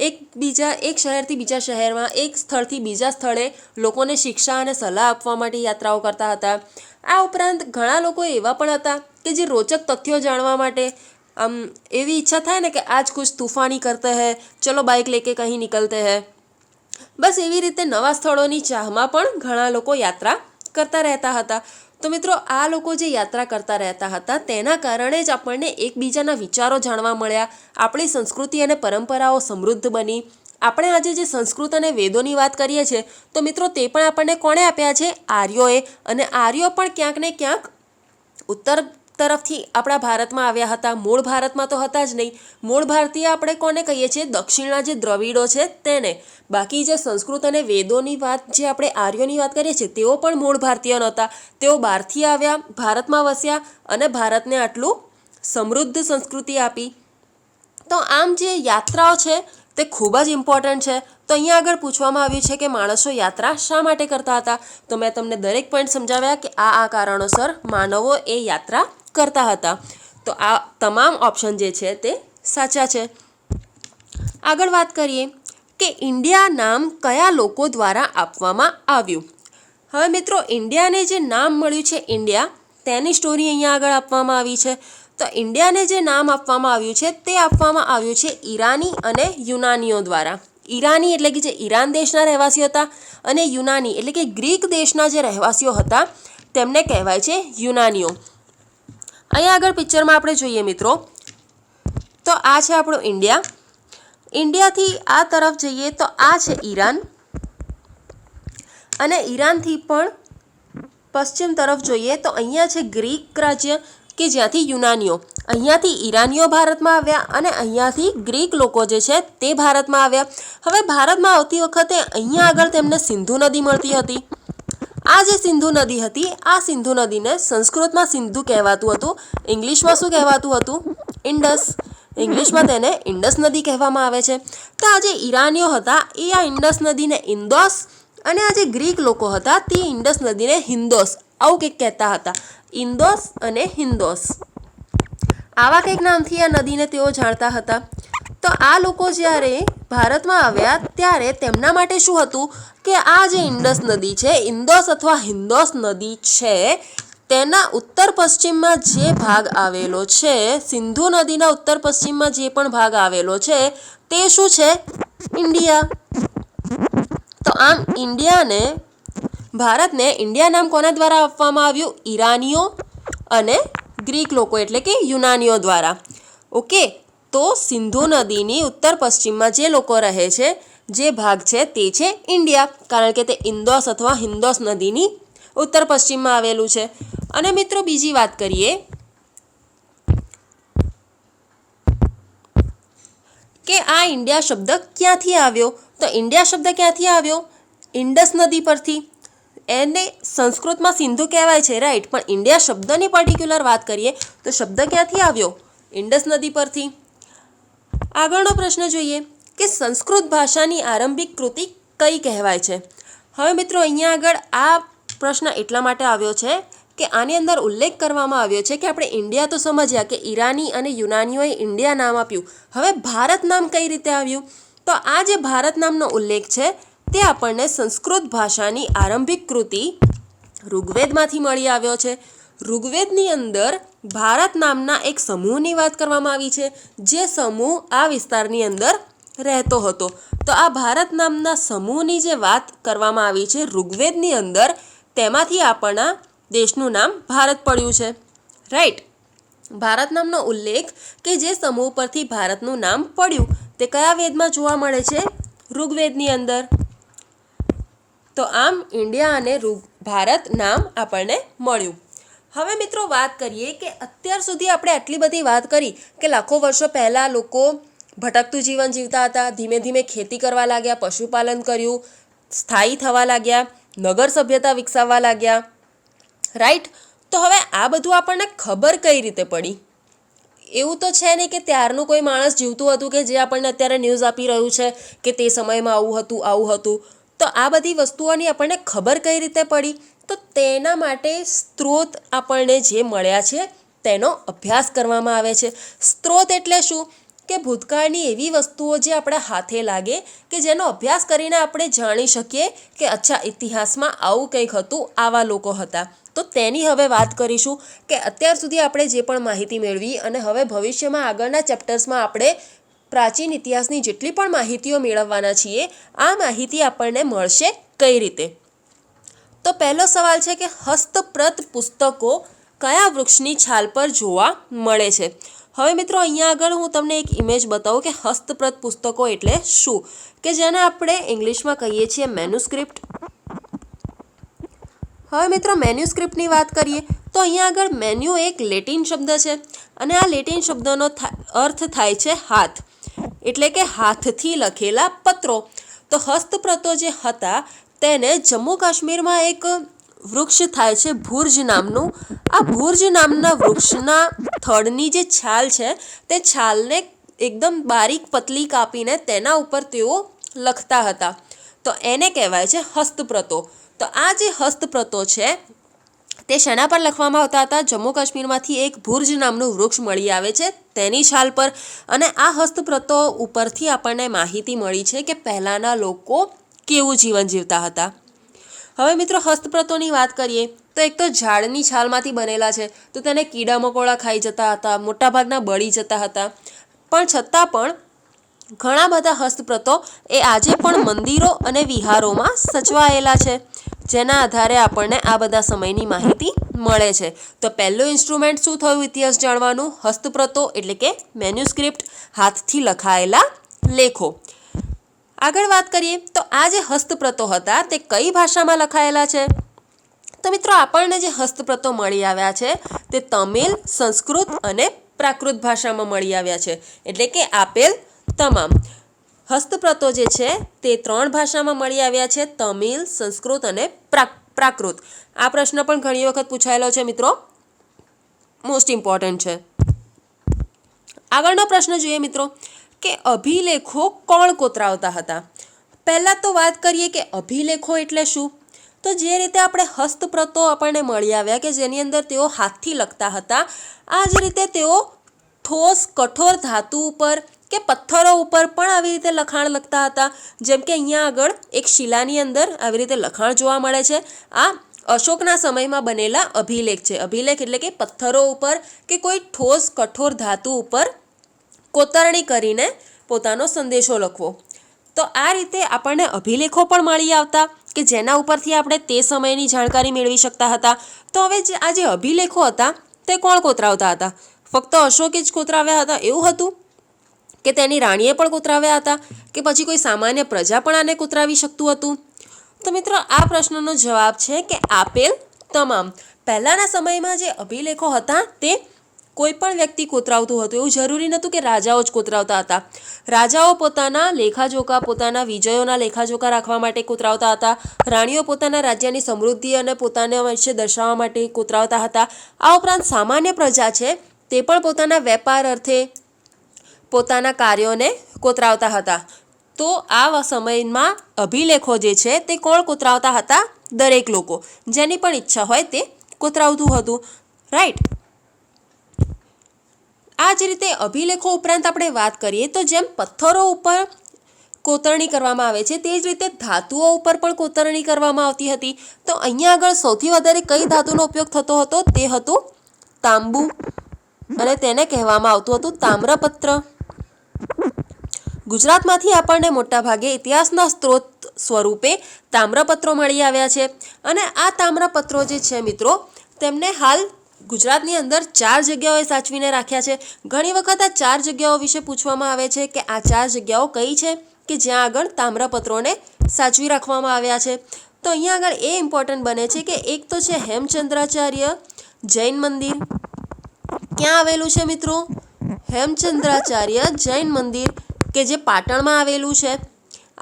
[SPEAKER 1] એક શહેરથી બીજા શહેરમાં, એક સ્થળથી બીજા સ્થળે લોકોને શિક્ષા અને સલાહ આપવા માટે યાત્રાઓ કરતા હતા. આ ઉપરાંત ઘણા લોકો એવા પણ હતા કે જે રોચક તથ્યો જાણવા માટે એવી ઈચ્છા થાય ને કે આજ કુછ તૂફાની કરતે હૈ, ચલો બાઇક લેકે કहीं નિકલતે હૈ. બસ એવી રીતે નવા સ્થળોની ચાહમાં પણ ઘણા લોકો યાત્રા કરતા રહેતા હતા. તો મિત્રો આ લોકો જે યાત્રા કરતા રહેતા હતા તેના કારણે જ આપણને એકબીજાના વિચારો જાણવા મળ્યા, આપણી સંસ્કૃતિ અને પરંપરાઓ સમૃદ્ધ બની. આપણે આજે જે સંસ્કૃત અને વેદોની વાત કરીએ છીએ તો મિત્રો તે પણ આપણને કોણે આપ્યા છે? આર્યોએ. અને આર્યો પણ ક્યાંક ને ક્યાંક ઉત્તર તરફથી આપણા ભારતમાં આવ્યા હતા. મૂળ ભારતમાં તો હતા જ નહીં. મૂળ ભારતીય આપણે કોને કહીએ છીએ? દક્ષિણના જે દ્રવિડો છે તેને. બાકી જે સંસ્કૃત અને વેદોની વાત, જે આપણે આર્યોની વાત કરીએ છીએ, તેઓ પણ મૂળ ભારતીય નહોતા. તેઓ બહારથી આવ્યા, ભારતમાં વસ્યા અને ભારતને આટલું સમૃદ્ધ સંસ્કૃતિ આપી. તો આમ જે યાત્રાઓ છે તે ખૂબ જ ઇમ્પોર્ટન્ટ છે. તો અહીંયા આગળ પૂછવામાં આવ્યું છે કે માણસો યાત્રા શા માટે કરતા હતા. તો મેં તમને દરેક પોઈન્ટ સમજાવ્યા કે આ કારણોસર માનવો એ યાત્રા કરતા હતા. તો આ તમામ ઓપ્શન જે છે તે સાચા છે. આગળ વાત કરીએ કે ઇન્ડિયા નામ કયા લોકો દ્વારા આપવામાં આવ્યું. હવે મિત્રો ઇન્ડિયાને જે નામ મળ્યું છે ઇન્ડિયા, તેની સ્ટોરી અહીંયા આગળ આપવામાં આવી છે. તો ઇન્ડિયાને જે નામ આપવામાં આવ્યું છે તે આપવામાં આવ્યું છે ઈરાની અને યુનાનીઓ દ્વારા. ઈરાની એટલે કે જે ઈરાન દેશના રહેવાસીઓ હતા, અને યુનાની એટલે કે ગ્રીક દેશના જે રહેવાસીઓ હતા તેમને કહેવાય છે યુનાનીઓ. અહીંયા આગળ પિક્ચરમાં આપણે જોઈએ મિત્રો, તો આ છે આપણું ઇન્ડિયા. ઇન્ડિયાથી આ તરફ જઈએ તો આ છે ઈરાન, અને ઈરાનથી પણ પશ્ચિમ તરફ જોઈએ તો અહીંયા છે ગ્રીક રાજ્ય કે જ્યાંથી યુનાનીઓ, અહીંયાથી ઈરાનીઓ ભારતમાં આવ્યા અને અહીંયાથી ગ્રીક લોકો જે છે તે ભારતમાં આવ્યા. હવે ભારતમાં આવતી વખતે અહીંયા આગળ તેમને સિંધુ નદી મળતી હતી. આ જે સિંધુ નદી હતી, આ સિંધુ નદીને સંસ્કૃતમાં સિંધુ કહેવાતું હતું, ઇંગ્લિશમાં શું કહેવાતું હતું? ઇન્ડસ. ઇંગ્લિશમાં તેને ઇન્ડસ નદી કહેવામાં આવે છે. તો આ જે ઈરાનીઓ હતા એ આ ઇન્ડસ નદીને ઇન્દોસ, અને આ જે ગ્રીક લોકો હતા તે ઇન્ડસ નદીને હિન્દોસ, આવું કંઈક કહેતા હતા. ઇન્દોસ અને હિન્દોસ, આવા કંઈક નામથી આ નદીને તેઓ જાણતા હતા. તો આ લોકો જ્યારે ભારતમાં આવ્યા ત્યારે તેમના માટે શું હતું કે આ જે ઇન્ડસ નદી છે, ઇન્દોસ અથવા હિન્દોસ નદી છે, તેના ઉત્તર પશ્ચિમમાં જે ભાગ આવેલો છે, સિંધુ નદીના ઉત્તર પશ્ચિમમાં જે પણ ભાગ આવેલો છે તે શું છે? ઇન્ડિયા. તો આમ ભારતને ઇન્ડિયા નામ કોના દ્વારા આપવામાં આવ્યું? ઈરાનીઓ અને ગ્રીક લોકો એટલે કે યુનાનીઓ દ્વારા. ઓકે, તો સિંધુ નદીની ઉત્તર પશ્ચિમમાં જે લોકો રહે છે, જે ભાગ છે તે છે ઇન્ડિયા, કારણ કે તે ઇન્દોસ અથવા હિન્દોસ નદીની ઉત્તર પશ્ચિમમાં આવેલું છે. અને મિત્રો બીજી વાત કરીએ કે આ ઇન્ડિયા શબ્દ ક્યાંથી આવ્યો. તો ઇન્ડિયા શબ્દ ક્યાંથી આવ્યો? ઇન્ડસ નદી પરથી. એને સંસ્કૃતમાં સિંધુ કહેવાય છે, રાઈટ, પણ ઇન્ડિયા શબ્દની પર્ટિક્યુલર વાત કરીએ તો શબ્દ ક્યાંથી આવ્યો? ઇન્ડસ નદી પરથી. આગળનો પ્રશ્ન જોઈએ કે સંસ્કૃત ભાષાની આરંભિક કૃતિ કઈ કહેવાય છે. હવે મિત્રો અહીંયા આગળ આ પ્રશ્ન એટલા માટે આવ્યો છે કે આની અંદર ઉલ્લેખ કરવામાં આવ્યો છે કે આપણે ઇન્ડિયા તો સમજ્યા કે ઈરાની અને યુનાનીઓએ ઇન્ડિયા નામ આપ્યું. હવે ભારત નામ કઈ રીતે આવ્યું? તો આ જે ભારત નામનો ઉલ્લેખ છે તે આપણને સંસ્કૃત ભાષાની આરંભિક કૃતિ ઋગ્વેદમાંથી મળી આવ્યો છે. ઋગ્વેદની અંદર ભારત નામના એક સમૂહની વાત કરવામાં આવી છે, જે સમૂહ આ વિસ્તારની અંદર રહેતો હતો. તો આ ભારત નામના સમૂહની જે વાત કરવામાં આવી છે ઋગ્વેદની અંદર, તેમાંથી આપણા દેશનું નામ ભારત પડ્યું છે. રાઈટ. ભારત નામનો ઉલ્લેખ કે જે સમૂહ પરથી ભારતનું નામ પડ્યું તે કયા વેદમાં જોવા મળે છે? ઋગ્વેદની અંદર. તો આમ ઇન્ડિયા અને ભારત નામ આપણને મળ્યું. હવે મિત્રો વાત કરીએ કે અત્યાર સુધી આપણે આટલી બધી વાત કરી કે લાખો વર્ષો પહેલાં લોકો ભટકતું જીવન જીવતા હતા, ધીમે ધીમે ખેતી કરવા લાગ્યા, પશુપાલન કર્યું, સ્થાયી થવા લાગ્યા, નગર સભ્યતા વિકસાવવા લાગ્યા. રાઈટ. તો હવે આ બધું આપણને ખબર કઈ રીતે પડી? એવું તો છે નહીં કે ત્યારનું કોઈ માણસ જીવતું હતું કે જે આપણને અત્યારે ન્યૂઝ આપી રહ્યું છે કે તે સમયમાં આવું હતું આવું હતું. તો આ બધી વસ્તુઓની આપણને ખબર કઈ રીતે પડી? તો તેના માટે સ્ત્રોત આપણને જે મળ્યા છે તેનો અભ્યાસ કરવામાં આવે છે. સ્ત્રોત એટલે શું? કે ભૂતકાળની એવી વસ્તુઓ જે આપણા હાથે લાગે કે જેનો અભ્યાસ કરીને આપણે જાણી શકીએ કે અચ્છા ઇતિહાસમાં આવું કંઈક હતું, આવા લોકો હતા. તો તેની હવે વાત કરીશું કે અત્યાર સુધી આપણે જે પણ માહિતી મેળવી અને હવે ભવિષ્યમાં આગળના ચેપ્ટર્સમાં આપણે પ્રાચીન ઇતિહાસની જેટલી પણ માહિતીઓ મેળવવાના છીએ, આ માહિતી આપણને મળશે કઈ રીતે? તો પહેલો સવાલ છે કે હસ્તપ્રત પુસ્તકો કયા વૃક્ષની છાલ પર જોવા મળે છે? હવે મિત્રો અહીંયા આગળ હું તમને એક ઇમેજ બતાવું કે હસ્તપ્રત પુસ્તકો એટલે શું, કે જેને આપણે ઇંગ્લિશમાં કહીએ છીએ મેન્યુસ્ક્રિપ્ટ. હવે મિત્રો મેન્યુસ્ક્રિપ્ટની વાત કરીએ તો અહીંયા આગળ મેન્યુ એક લેટિન શબ્દ છે અને આ લેટિન શબ્દનો અર્થ થાય છે હાથ, એટલે કે હાથથી લખેલા પત્રો. તો હસ્તપ્રતો જે હતા તેને જમ્મુ કાશ્મીરમાં એક વૃક્ષ થાય છે ભુર્જ નામનું. આ ભુર્જ નામના વૃક્ષના થડની જે છાલ છે તે છાલને એકદમ બારીક પતલી કાપીને તેના ઉપર તેઓ લખતા હતા. તો એને કહેવાય છે હસ્તપ્રતો. તો આ જે હસ્તપ્રતો છે તે શેના પર લખવામાં આવતા હતા? જમ્મુ કાશ્મીરમાંથી એક ભુર્જ નામનું વૃક્ષ મળી આવે છે તેની છાલ પર. અને આ હસ્તપ્રતો ઉપરથી આપણને માહિતી મળી છે કે પહેલાંના લોકો કેવું જીવન જીવતા હતા. હવે મિત્રો હસ્તપ્રતોની વાત કરીએ તો એક તો ઝાડની છાલમાંથી બનેલા છે, તો તેને કીડા મકોડા ખાઈ જતા હતા, મોટાભાગના બળી જતા હતા. પણ છતાં પણ ઘણા બધા હસ્તપ્રતો એ આજે પણ મંદિરો અને વિહારોમાં સચવાયેલા છે, જેના આધારે આપણને આ બધા સમયની માહિતી મળે છે. તો પહેલું ઇન્સ્ટ્રુમેન્ટ શું થયું ઇતિહાસ જાણવાનું? હસ્તપ્રતો એટલે કે મેન્યુસ્ક્રિપ્ટ, હાથથી લખાયેલા લેખો. આગળ વાત કરીએ તો આ જે હસ્તપ્રતો હતા તે કઈ ભાષામાં લખાયેલા છે? તો મિત્રો આપણને જે હસ્તપ્રતો મળી આવ્યા છે તે તમિલ, સંસ્કૃત અને પ્રાકૃત ભાષામાં મળી આવ્યા છે. એટલે કે આપેલ તમામ હસ્તપ્રતો જે છે તે 3 ભાષામાં મળી આવ્યા છે, તમિલ, સંસ્કૃત અને પ્રાકૃત. આ પ્રશ્ન પણ ઘણી વખત પૂછાયેલો છે મિત્રો, મોસ્ટ ઇમ્પોર્ટન્ટ છે. આગળનો પ્રશ્ન જોઈએ મિત્રો કે અભિલેખો કોણ કોતરાવતા હતા? પહેલાં તો વાત કરીએ કે અભિલેખો એટલે શું? તો જે રીતે આપણે હસ્તપ્રતો આપણને મળી આવ્યા કે જેની અંદર તેઓ હાથથી લખતા હતા, આ જ રીતે તેઓ ઠોસ કઠોર ધાતુ ઉપર કે પથ્થરો ઉપર પણ આવી રીતે લખાણ લખતા હતા. જેમ કે અહીંયા આગળ એક શિલાની અંદર આવી રીતે લખાણ જોવા મળે છે. આ અશોકના સમયમાં બનેલા અભિલેખ છે. અભિલેખ એટલે કે પથ્થરો ઉપર કે કોઈ ઠોસ કઠોર ધાતુ ઉપર કોતરણી કરીને પોતાનો સંદેશો લખવો. તો આ રીતે આપણને અભિલેખો પણ મળી આવતા કે જેના ઉપરથી આપણે તે સમયની જાણકારી મેળવી શકતા હતા. તો હવે આ જે અભિલેખો હતા તે કોણ કોતરાવતા હતા? ફક્ત અશોકે જ કોતરાવ્યા હતા એવું હતું કે તેની રાણીએ પણ કોતરાવ્યા હતા કે પછી કોઈ સામાન્ય પ્રજા પણ આને કોતરાવી શકતું હતું? તો મિત્રો આ પ્રશ્નનો જવાબ છે કે આપેલ તમામ. પહેલાંના સમયમાં જે અભિલેખો હતા તે કોઈ પણ વ્યક્તિ કોતરાવતું હતું. એવું જરૂરી નહોતું કે રાજાઓ જ કોતરાવતા હતા. રાજાઓ પોતાના લેખાજોખા, પોતાના વિજયોના લેખાજોખા રાખવા માટે કોતરાવતા હતા. રાણીઓ પોતાના રાજ્યની સમૃદ્ધિ અને પોતાના વિશે દર્શાવવા માટે કોતરાવતા હતા. આ ઉપરાંત સામાન્ય પ્રજા છે તે પણ પોતાના વેપાર અર્થે પોતાના કાર્યોને કોતરાવતા હતા. તો આ સમયમાં અભિલેખો જે છે તે કોણ કોતરાવતા હતા? દરેક લોકો, જેની પણ ઈચ્છા હોય તે કોતરાવતું હતું. રાઈટ. આ જ રીતે અભિલેખો ઉપરાંત આપણે વાત કરીએ તો જેમ પથ્થરો ઉપર કોતરણી કરવામાં આવે છે, તે જ રીતે ધાતુઓ ઉપર પણ કોતરણી કરવામાં આવતી હતી. તો અહીંયા આગળ સૌથી વધારે કઈ ધાતુનો ઉપયોગ થતો હતો? તે હતું તાંબુ, અને તેને કહેવામાં આવતું હતું તામ્રપત્ર. ગુજરાતમાંથી આપણને મોટાભાગે ઇતિહાસના સ્ત્રોત સ્વરૂપે તામ્રપત્રો મળી આવ્યા છે. અને આ તામ્રપત્રો જે છે મિત્રો, તેમને હાલ ગુજરાતની અંદર 4 જગ્યાઓએ સાચવીને રાખ્યા છે. ઘણી વખત આ 4 જગ્યાઓ વિશે પૂછવામાં આવે છે કે આ 4 જગ્યાઓ કઈ છે કે જ્યાં આગળ તામ્રપત્રોને સાચવી રાખવામાં આવ્યા છે. તો અહીંયા આગળ એ ઇમ્પોર્ટન્ટ બને છે કે એક તો છે હેમચંદ્રાચાર્ય જૈન મંદિર. ક્યાં આવેલું છે મિત્રો? હેમચંદ્રાચાર્ય જૈન મંદિર, કે જે પાટણમાં આવેલું છે.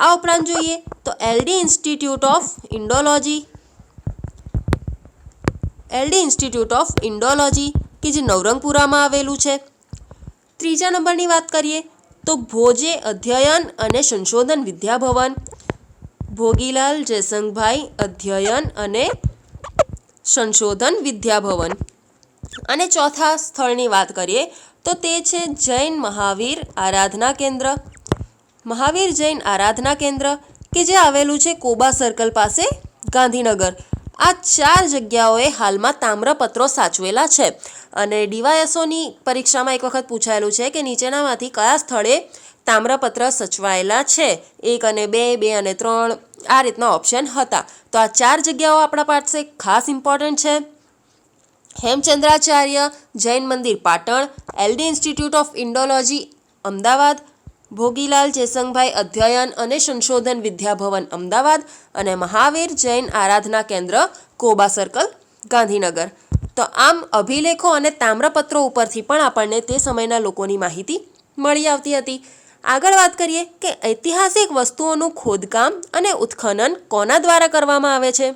[SPEAKER 1] આ ઉપરાંત જોઈએ તો એલડી ઇન્સ્ટિટ્યૂટ ઓફ ઇન્ડોલોજી કે જે નવરંગપુરામાં આવેલું છે. ત્રીજા નંબરની વાત કરીએ તો ભોજે અધ્યયન અને સંશોધન વિદ્યાભવન, ભોગીલાલ જયસંગભાઈ અધ્યયન અને સંશોધન વિદ્યાભવન. અને ચોથા સ્થળની વાત કરીએ તો તે છે જૈન મહાવીર આરાધના કેન્દ્ર. મહાવીર જૈન આરાધના કેન્દ્ર કે જે આવેલું છે કોબા સર્કલ પાસે, ગાંધીનગર. આ 4 જગ્યાઓએ હાલમાં તામ્રપત્રો સાચવેલા છે. અને ડીવાયએસઓની પરીક્ષામાં એક વખત પૂછાયેલું છે કે નીચેનામાંથી કયા સ્થળે તામ્રપત્ર સચવાયેલા છે? 1 અને 2, 2 અને 3, આ રીતના ઓપ્શન હતા. તો આ 4 જગ્યાઓ આપણા પાસે ખાસ ઇમ્પોર્ટન્ટ છે. હેમચંદ્રાચાર્ય જૈન મંદિર Patan, LD institute of Indology Ahmedabad, Bhogilal Jaysangbhai અધ્યયન અને સંશોધન વિદ્યાભવન અમદાવાદ, અને મહાવીર જૈન આરાધના કેન્દ્ર કોબા સર્કલ, ગાંધીનગર. તો આમ અભિલેખો અને તામ્રપત્રો ઉપરથી પણ આપણને તે સમયના લોકોની માહિતી મળી આવતી હતી. આગળ વાત કરીએ કે ઐતિહાસિક વસ્તુઓનું ખોદકામ અને ઉત્ખનન કોના દ્વારા કરવામાં આવે છે?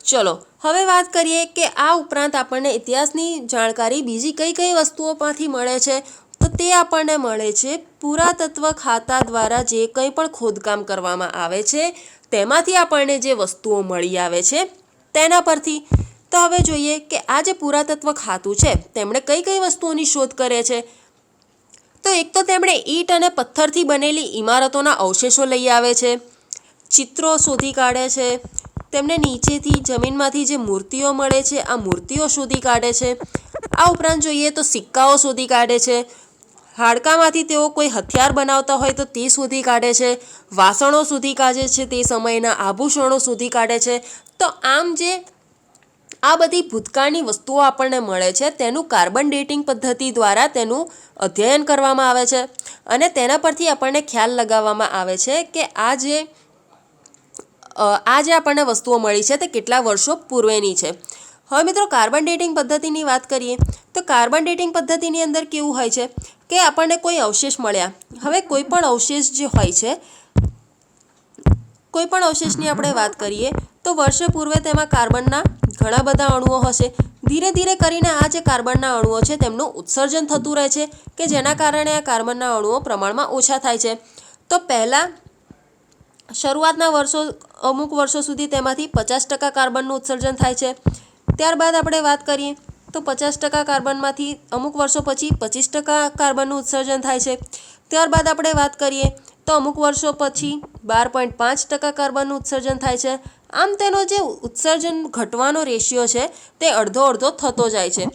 [SPEAKER 1] ચલો હવે વાત કરીએ કે આ ઉપરાંત આપણને ઇતિહાસની જાણકારી બીજી કઈ કઈ વસ્તુઓમાંથી મળે છે. તો તે આપણને મળે છે પુરાતત્વ ખાતા દ્વારા જે કંઈ પણ ખોદકામ કરવામાં આવે છે તેમાંથી આપણને જે વસ્તુઓ મળી આવે છે તેના પરથી. તો હવે જોઈએ કે આ જે પુરાતત્વ ખાતું છે તેમણે કઈ કઈ વસ્તુઓની શોધ કરે છે. તો એક તો તેમણે ઈંટ અને પથ્થરથી બનેલી ઇમારતોના અવશેષો લઈ આવે છે, ચિત્રો શોધી કાઢે છે, તેમને નીચેથી જમીનમાંથી જે મૂર્તિઓ મળે છે આ મૂર્તિઓ શોધી કાઢે છે. આ ઉપરાંત જોઈએ તો સિક્કાઓ શોધી કાઢે છે, હાડકામાંથી તેઓ કોઈ હથિયાર બનાવતા હોય તો તે શોધી કાઢે છે, વાસણો શોધી કાઢે છે, તે સમયના આભૂષણો શોધી કાઢે છે. તો આમ જે આ બધી ભૂતકાળની વસ્તુઓ આપણને મળે છે તેનું કાર્બન ડેટિંગ પદ્ધતિ દ્વારા તેનું અધ્યયન કરવામાં આવે છે. અને તેના પરથી આપણને ખ્યાલ લગાવવામાં આવે છે કે આ જે આપણને વસ્તુઓ મળી છે તે કેટલા વર્ષો પૂર્વેની છે. હવે મિત્રો કાર્બન ડેટિંગ પદ્ધતિની વાત કરીએ તો કાર્બન ડેટિંગ પદ્ધતિની અંદર કેવું હોય છે કે આપણને કોઈ અવશેષ મળ્યા. હવે કોઈ પણ અવશેષ જે હોય છે, કોઈ પણ અવશેષની આપણે વાત કરીએ તો વર્ષે પૂર્વે તેમાં કાર્બનના ઘણા બધા અણુઓ હશે. ધીરે ધીરે કરીને આ જે કાર્બનના અણુઓ છે તેમનું ઉત્સર્જન થતું રહે છે કે જેના કારણે આ કાર્બનના અણુઓ પ્રમાણમાં ઓછા થાય છે. તો પહેલાં શરૂઆતના અમુક વર્ષો સુધી તેમાંથી 50% કાર્બનનું ઉત્સર્જન થાય છે. ત્યારબાદ આપણે વાત કરીએ તો 50% કાર્બનમાંથી અમુક વર્ષો પછી 25% કાર્બનનું ઉત્સર્જન થાય છે. ત્યારબાદ આપણે વાત કરીએ તો અમુક વર્ષો પછી 12.5% કાર્બનનું ઉત્સર્જન થાય છે. આમ તેનો જે ઉત્સર્જન ઘટવાનો રેશિયો છે તે અડધો થતો જાય છે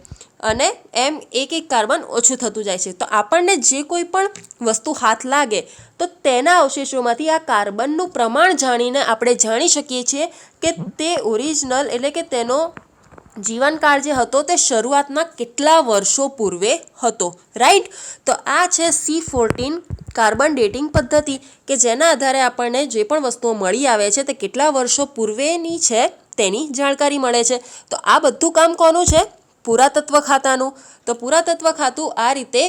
[SPEAKER 1] અને એમ એક કાર્બન ઓછું થતું જાય છે. તો આપણને જે કોઈ પણ વસ્તુ હાથ લાગે તો તેના અવશેષોમાંથી આ કાર્બનનું પ્રમાણ જાણીને આપણે જાણી શકીએ છીએ કે તે ઓરિજિનલ એટલે કે તેનો જીવનકાળ જે હતો તે શરૂઆતના કેટલા વર્ષો પૂર્વે હતો. રાઈટ. તો આ છે C14 કાર્બન ડેટિંગ પદ્ધતિ કે જેના આધારે આપણને જે પણ વસ્તુઓ મળી આવે છે તે કેટલા વર્ષો પૂર્વેની છે તેની જાણકારી મળે છે. તો આ બધું કામ કોનું છે? પુરાતત્વ ખાતાનું. તો પુરાતત્વ ખાતું આ રીતે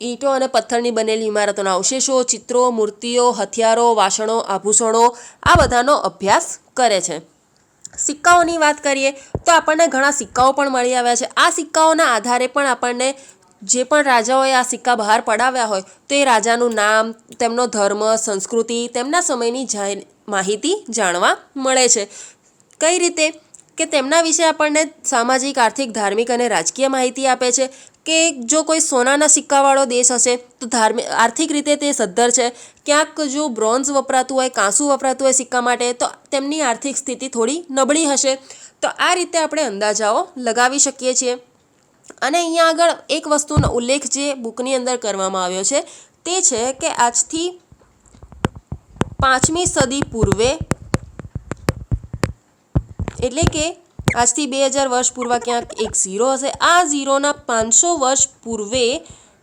[SPEAKER 1] ઈંટો અને પથ્થરની બનેલી ઇમારતોના અવશેષો, ચિત્રો, મૂર્તિઓ, હથિયારો, વાસણો, આભૂષણો આ બધાનો અભ્યાસ કરે છે. સિક્કાઓની વાત કરીએ તો આપણને ઘણા સિક્કાઓ પણ મળી આવ્યા છે. આ સિક્કાઓના આધારે પણ આપણને જે પણ રાજાઓએ આ સિક્કા બહાર પડાવ્યા હોય તો એ રાજાનું નામ, તેમનો ધર્મ, સંસ્કૃતિ, તેમના સમયની માહિતી જાણવા મળે છે. કઈ રીતે કે તેમના વિશે આપણને સામાજિક, આર્થિક, ધાર્મિક અને રાજકીય માહિતી આપે છે કે જો કોઈ સોનાના સિક્કાવાળો દેશ હશે તો આર્થિક રીતે તે સદ્ધર છે. ક્યાંક જો બ્રોન્ઝ વપરાતું હોય, કાંસુ વપરાતું હોય સિક્કા માટે, તો તેમની આર્થિક સ્થિતિ થોડી નબળી હશે. તો આ રીતે આપણે અંદાજાઓ લગાવી શકીએ છીએ. અને અહીંયા આગળ એક વસ્તુનો ઉલ્લેખ જે બુકની અંદર કરવામાં આવ્યો છે તે છે કે આજથી 5મી સદી પૂર્વે, એટલે કે આજથી 2000 વર્ષ પૂર્વે ક્યાંક એક ઝીરો હશે. આ ઝીરોના 500 વર્ષ પૂર્વે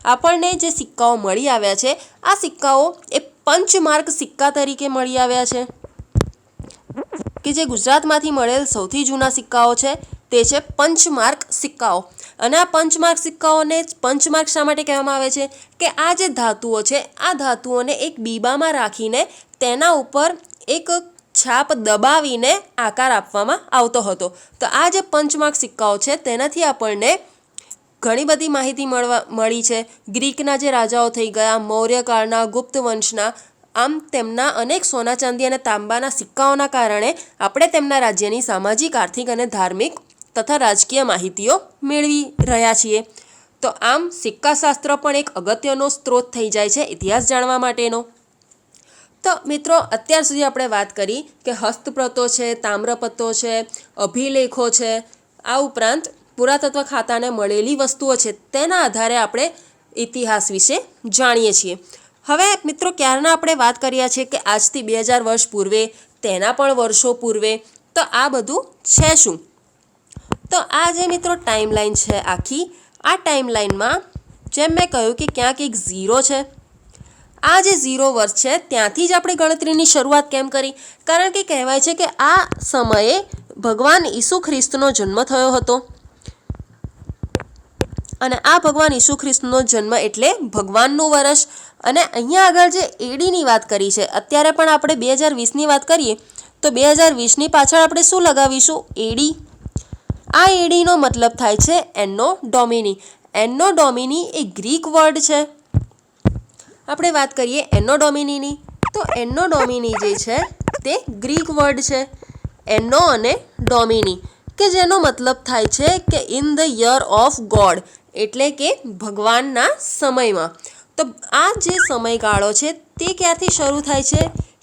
[SPEAKER 1] આપણને જે સિક્કાઓ મળી આવ્યા છે, આ સિક્કાઓ એ પંચમાર્ક સિક્કા તરીકે મળી આવ્યા છે, કે જે ગુજરાતમાંથી મળેલ સૌથી જૂના સિક્કાઓ છે તે છે પંચમાર્ક સિક્કાઓ. અને આ પંચમાર્ક સિક્કાઓને પંચમાર્ક શા માટે કહેવામાં આવે છે કે આ જે ધાતુઓ છે, આ ધાતુઓને એક બીબામાં રાખીને તેના ઉપર એક છાપ દબાવીને આકાર આપવામાં આવતો હતો. તો આ જે પંચમાર્ક સિક્કાઓ છે તેનાથી આપણને ઘણી બધી માહિતી મળી છે. ગ્રીકના જે રાજાઓ થઈ ગયા, મૌર્યકાળના, ગુપ્ત વંશના, આમ તેમના અનેક સોના, ચાંદી અને તાંબાના સિક્કાઓના કારણે આપણે તેમના રાજ્યની સામાજિક, આર્થિક અને ધાર્મિક તથા રાજકીય માહિતીઓ મેળવી રહ્યા છીએ. તો આમ સિક્કાશાસ્ત્ર પણ એક અગત્યનો સ્ત્રોત થઈ જાય છે ઇતિહાસ જાણવા માટેનો. તો મિત્રો, અત્યાર સુધી આપણે વાત કરી કે હસ્તપ્રતો છે, તામ્રપત્રો છે, અભિલેખો છે, આ ઉપરાંત પુરાતત્વ ખાતાને મળેલી વસ્તુઓ છે, તેના આધારે આપણે ઇતિહાસ વિશે જાણીએ છીએ. હવે મિત્રો, ક્યારના આપણે વાત કર્યા છે કે આજથી 2000 વર્ષ પૂર્વે, તેના પણ વર્ષો પૂર્વે. તો આ બધું છે શું? તો આ જે મિત્રો ટાઈમલાઈન છે આખી, આ ટાઈમલાઈનમાં જેમ મેં કહ્યું કે ક્યાંક એક ઝીરો છે. આ જે ઝીરો વર્ષ છે ત્યાંથી જ આપણે ગણતરીની શરૂઆત કેમ કરી? કારણ કે કહેવાય છે કે આ સમયે ભગવાન ઈસુ ખ્રિસ્તનો જન્મ થયો હતો. અને આ ભગવાન ઈસુ ખ્રિસ્તનો જન્મ એટલે ભગવાનનું વર્ષ. અને અહીંયા આગળ જે એડીની વાત કરી છે, અત્યારે પણ આપણે 2020ની વાત કરીએ તો 2020ની પાછળ આપણે શું લગાવીશું? એડી. આ એડીનો મતલબ થાય છે એન્નો ડોમિની. એન્નો ડોમિની એ ગ્રીક વર્ડ છે. આપણે વાત કરીએ એન્નો ડોમિનીની, તો એન્નો ડોમિની જે છે તે ગ્રીક વર્ડ છે. એન્નો અને ડોમિની, કે જેનો મતલબ થાય છે કે in the year of God, એટલે કે ભગવાનના સમયમાં. તો આ જે સમયગાળો છે તે ક્યારથી શરૂ થાય છે?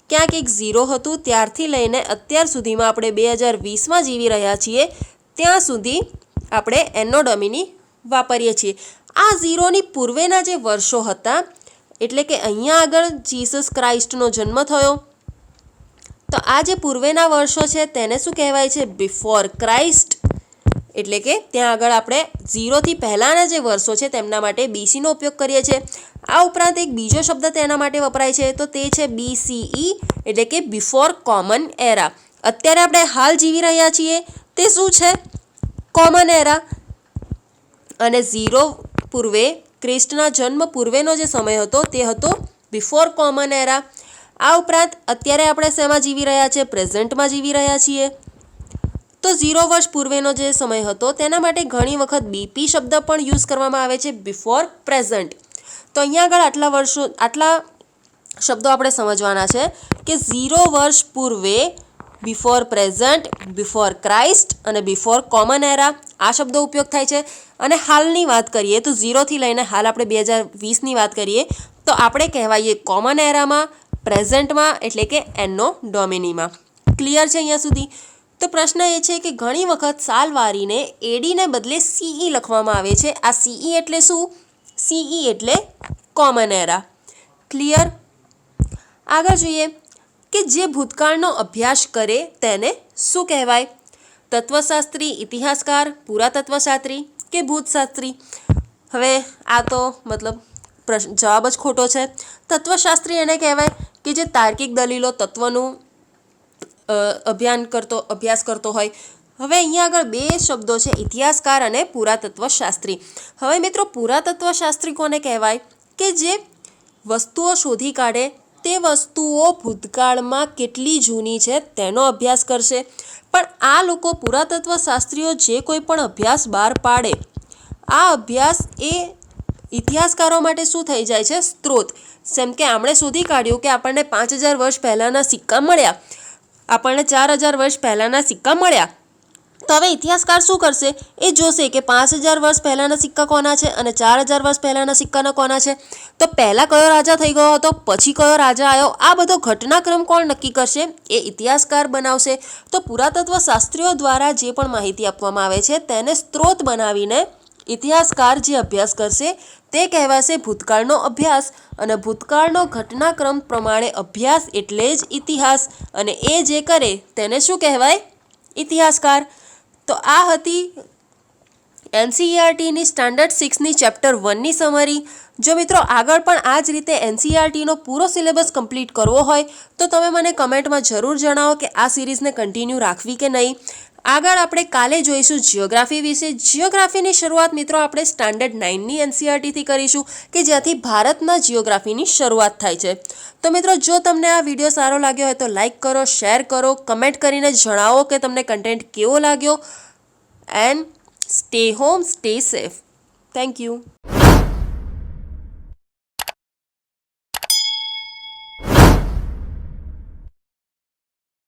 [SPEAKER 1] ક્યાંક એક ઝીરો હતું ત્યારથી લઈને અત્યાર સુધીમાં આપણે 2020માં જીવી રહ્યા છીએ ત્યાં સુધી આપણે એન્નો ડોમિની વાપરીએ છીએ. આ ઝીરોની પૂર્વેના જે વર્ષો હતા, એટલે કે અહીંયા આગળ જીસસ ક્રાઇસ્ટનો જન્મ થયો, તો આ જે પૂર્વેના વર્ષો છે તેને શું કહેવાય છે? Before Christ. એટલે કે ત્યાં આગળ આપણે ઝીરોથી પહેલાંના જે વર્ષો છે તેમના માટે બીસીનો ઉપયોગ કરીએ છીએ. આ ઉપરાંત એક બીજો શબ્દ તેના માટે વપરાય છે, તો તે છે BCE, એટલે કે બિફોર કોમન એરા. અત્યારે આપણે હાલ જીવી રહ્યા છીએ તે શું છે? કોમન એરા. અને ઝીરો પૂર્વે, ક્રિસ્ટના જન્મ પૂર્વેનો જે સમય હતો તે હતો બિફોર કોમન એરા. આ ઉપરાંત અત્યારે આપણે શેમાં જીવી રહ્યા છીએ? પ્રેઝન્ટમાં જીવી રહ્યા છીએ. તો ઝીરો વર્ષ પૂર્વેનો જે સમય હતો તેના માટે ઘણી વખત બીપી શબ્દ પણ યુઝ કરવામાં આવે છે, બિફોર પ્રેઝન્ટ. તો અહીંયા આગળ આટલા શબ્દો આપણે સમજવાના છે કે ઝીરો વર્ષ પૂર્વે, બિફોર પ્રેઝન્ટ, બિફોર ક્રાઇસ્ટ અને બિફોર કોમન એરા, આ શબ્દો ઉપયોગ થાય છે. અને હાલની વાત કરીએ તો ઝીરોથી લઈને હાલ આપણે 2020ની વાત કરીએ તો આપણે કહેવાઈએ કોમન એરામાં, પ્રેઝન્ટમાં, એટલે કે એન્નો ડોમિનીમાં. ક્લિયર છે અહીંયા સુધી? તો પ્રશ્ન એ છે કે ઘણી વખત સાલવારીને એડીને બદલે CE લખવામાં આવે છે. આ CE એટલે શું? CE એટલે કોમન એરા. ક્લિયર? આગળ જોઈએ કે જે ભૂતકાળનો અભ્યાસ કરે તેને શું કહેવાય? તત્વશાસ્ત્રી, ઇતિહાસકાર, પુરાતત્વશાસ્ત્રી કે ભૂતશાસ્ત્રી? હવે આ તો મતલબ જવાબ જ ખોટો છે. તત્વશાસ્ત્રી એને કહેવાય કે જે તાર્કિક દલીલો, તત્વનું અભ્યાસ કરતો હોય. હવે અહીંયા આગળ બે શબ્દો છે, ઇતિહાસકાર અને પુરાતત્વશાસ્ત્રી. હવે મિત્રો, પુરાતત્વશાસ્ત્રી કોને કહેવાય? કે જે વસ્તુઓ શોધી કાઢે, તે વસ્તુઓ ભૂતકાળમાં કેટલી જૂની છે તેનો અભ્યાસ કરશે. પણ આ લોકો, પુરાતત્વશાસ્ત્રીઓ, જે કોઈ પણ અભ્યાસ બહાર પાડે, આ અભ્યાસ એ ઇતિહાસકારો માટે શું થઈ જાય છે? સ્ત્રોત. જેમ કે આપણે શોધી કાઢ્યું કે આપણને 5000 વર્ષ પહેલાંના સિક્કા મળ્યા, આપણને 4000 વર્ષ પહેલાંના સિક્કા મળ્યા, તો હવે ઇતિહાસકાર શું કરશે? એ જોશે કે 5000 વર્ષ પહેલાંના સિક્કા કોના છે અને 4000 વર્ષ પહેલાંના સિક્કાના કોના છે. તો પહેલાં કયો રાજા થઈ ગયો હતો, પછી કયો રાજા આવ્યો, આ બધો ઘટનાક્રમ કોણ નક્કી કરશે? એ ઇતિહાસકાર બનાવશે. તો પુરાતત્વ શાસ્ત્રીઓ દ્વારા જે પણ માહિતી આપવામાં આવે છે તેને સ્ત્રોત બનાવીને ઇતિહાસકાર જે અભ્યાસ કરશે તે કહેવાશે ભૂતકાળનો અભ્યાસ. અને ભૂતકાળનો ઘટનાક્રમ પ્રમાણે અભ્યાસ એટલે જ ઇતિહાસ. અને એ જે કરે તેને શું કહેવાય? ઇતિહાસકાર. તો આ હતી એનસીઈઆરટીની સ્ટાન્ડર્ડ 6ની ચેપ્ટર 1ની સમરી. જો મિત્રો આગળ પણ આ જ રીતે એનસીઈઆરટીનો પૂરો સિલેબસ કમ્પ્લીટ કરવો હોય તો તમે મને કમેન્ટમાં જરૂર જણાવો કે આ સિરીઝને કન્ટિન્યુ રાખવી કે નહીં. આગળ આપણે કાલે જોઈશું જિયોગ્રાફી વિશે. જિયોગ્રાફીની શરૂઆત મિત્રો આપણે સ્ટાન્ડર્ડ 9ની એનસીઈઆરટીથી કરીશું કે જ્યાંથી ભારતના જિયોગ્રાફીની શરૂઆત થાય છે. તો મિત્રો જો તમને આ વિડીયો સારો લાગ્યો હોય તો લાઇક કરો, શેર કરો, કમેન્ટ કરીને જણાવો કે તમને કન્ટેન્ટ કેવો લાગ્યો. And stay home, stay safe. Thank you.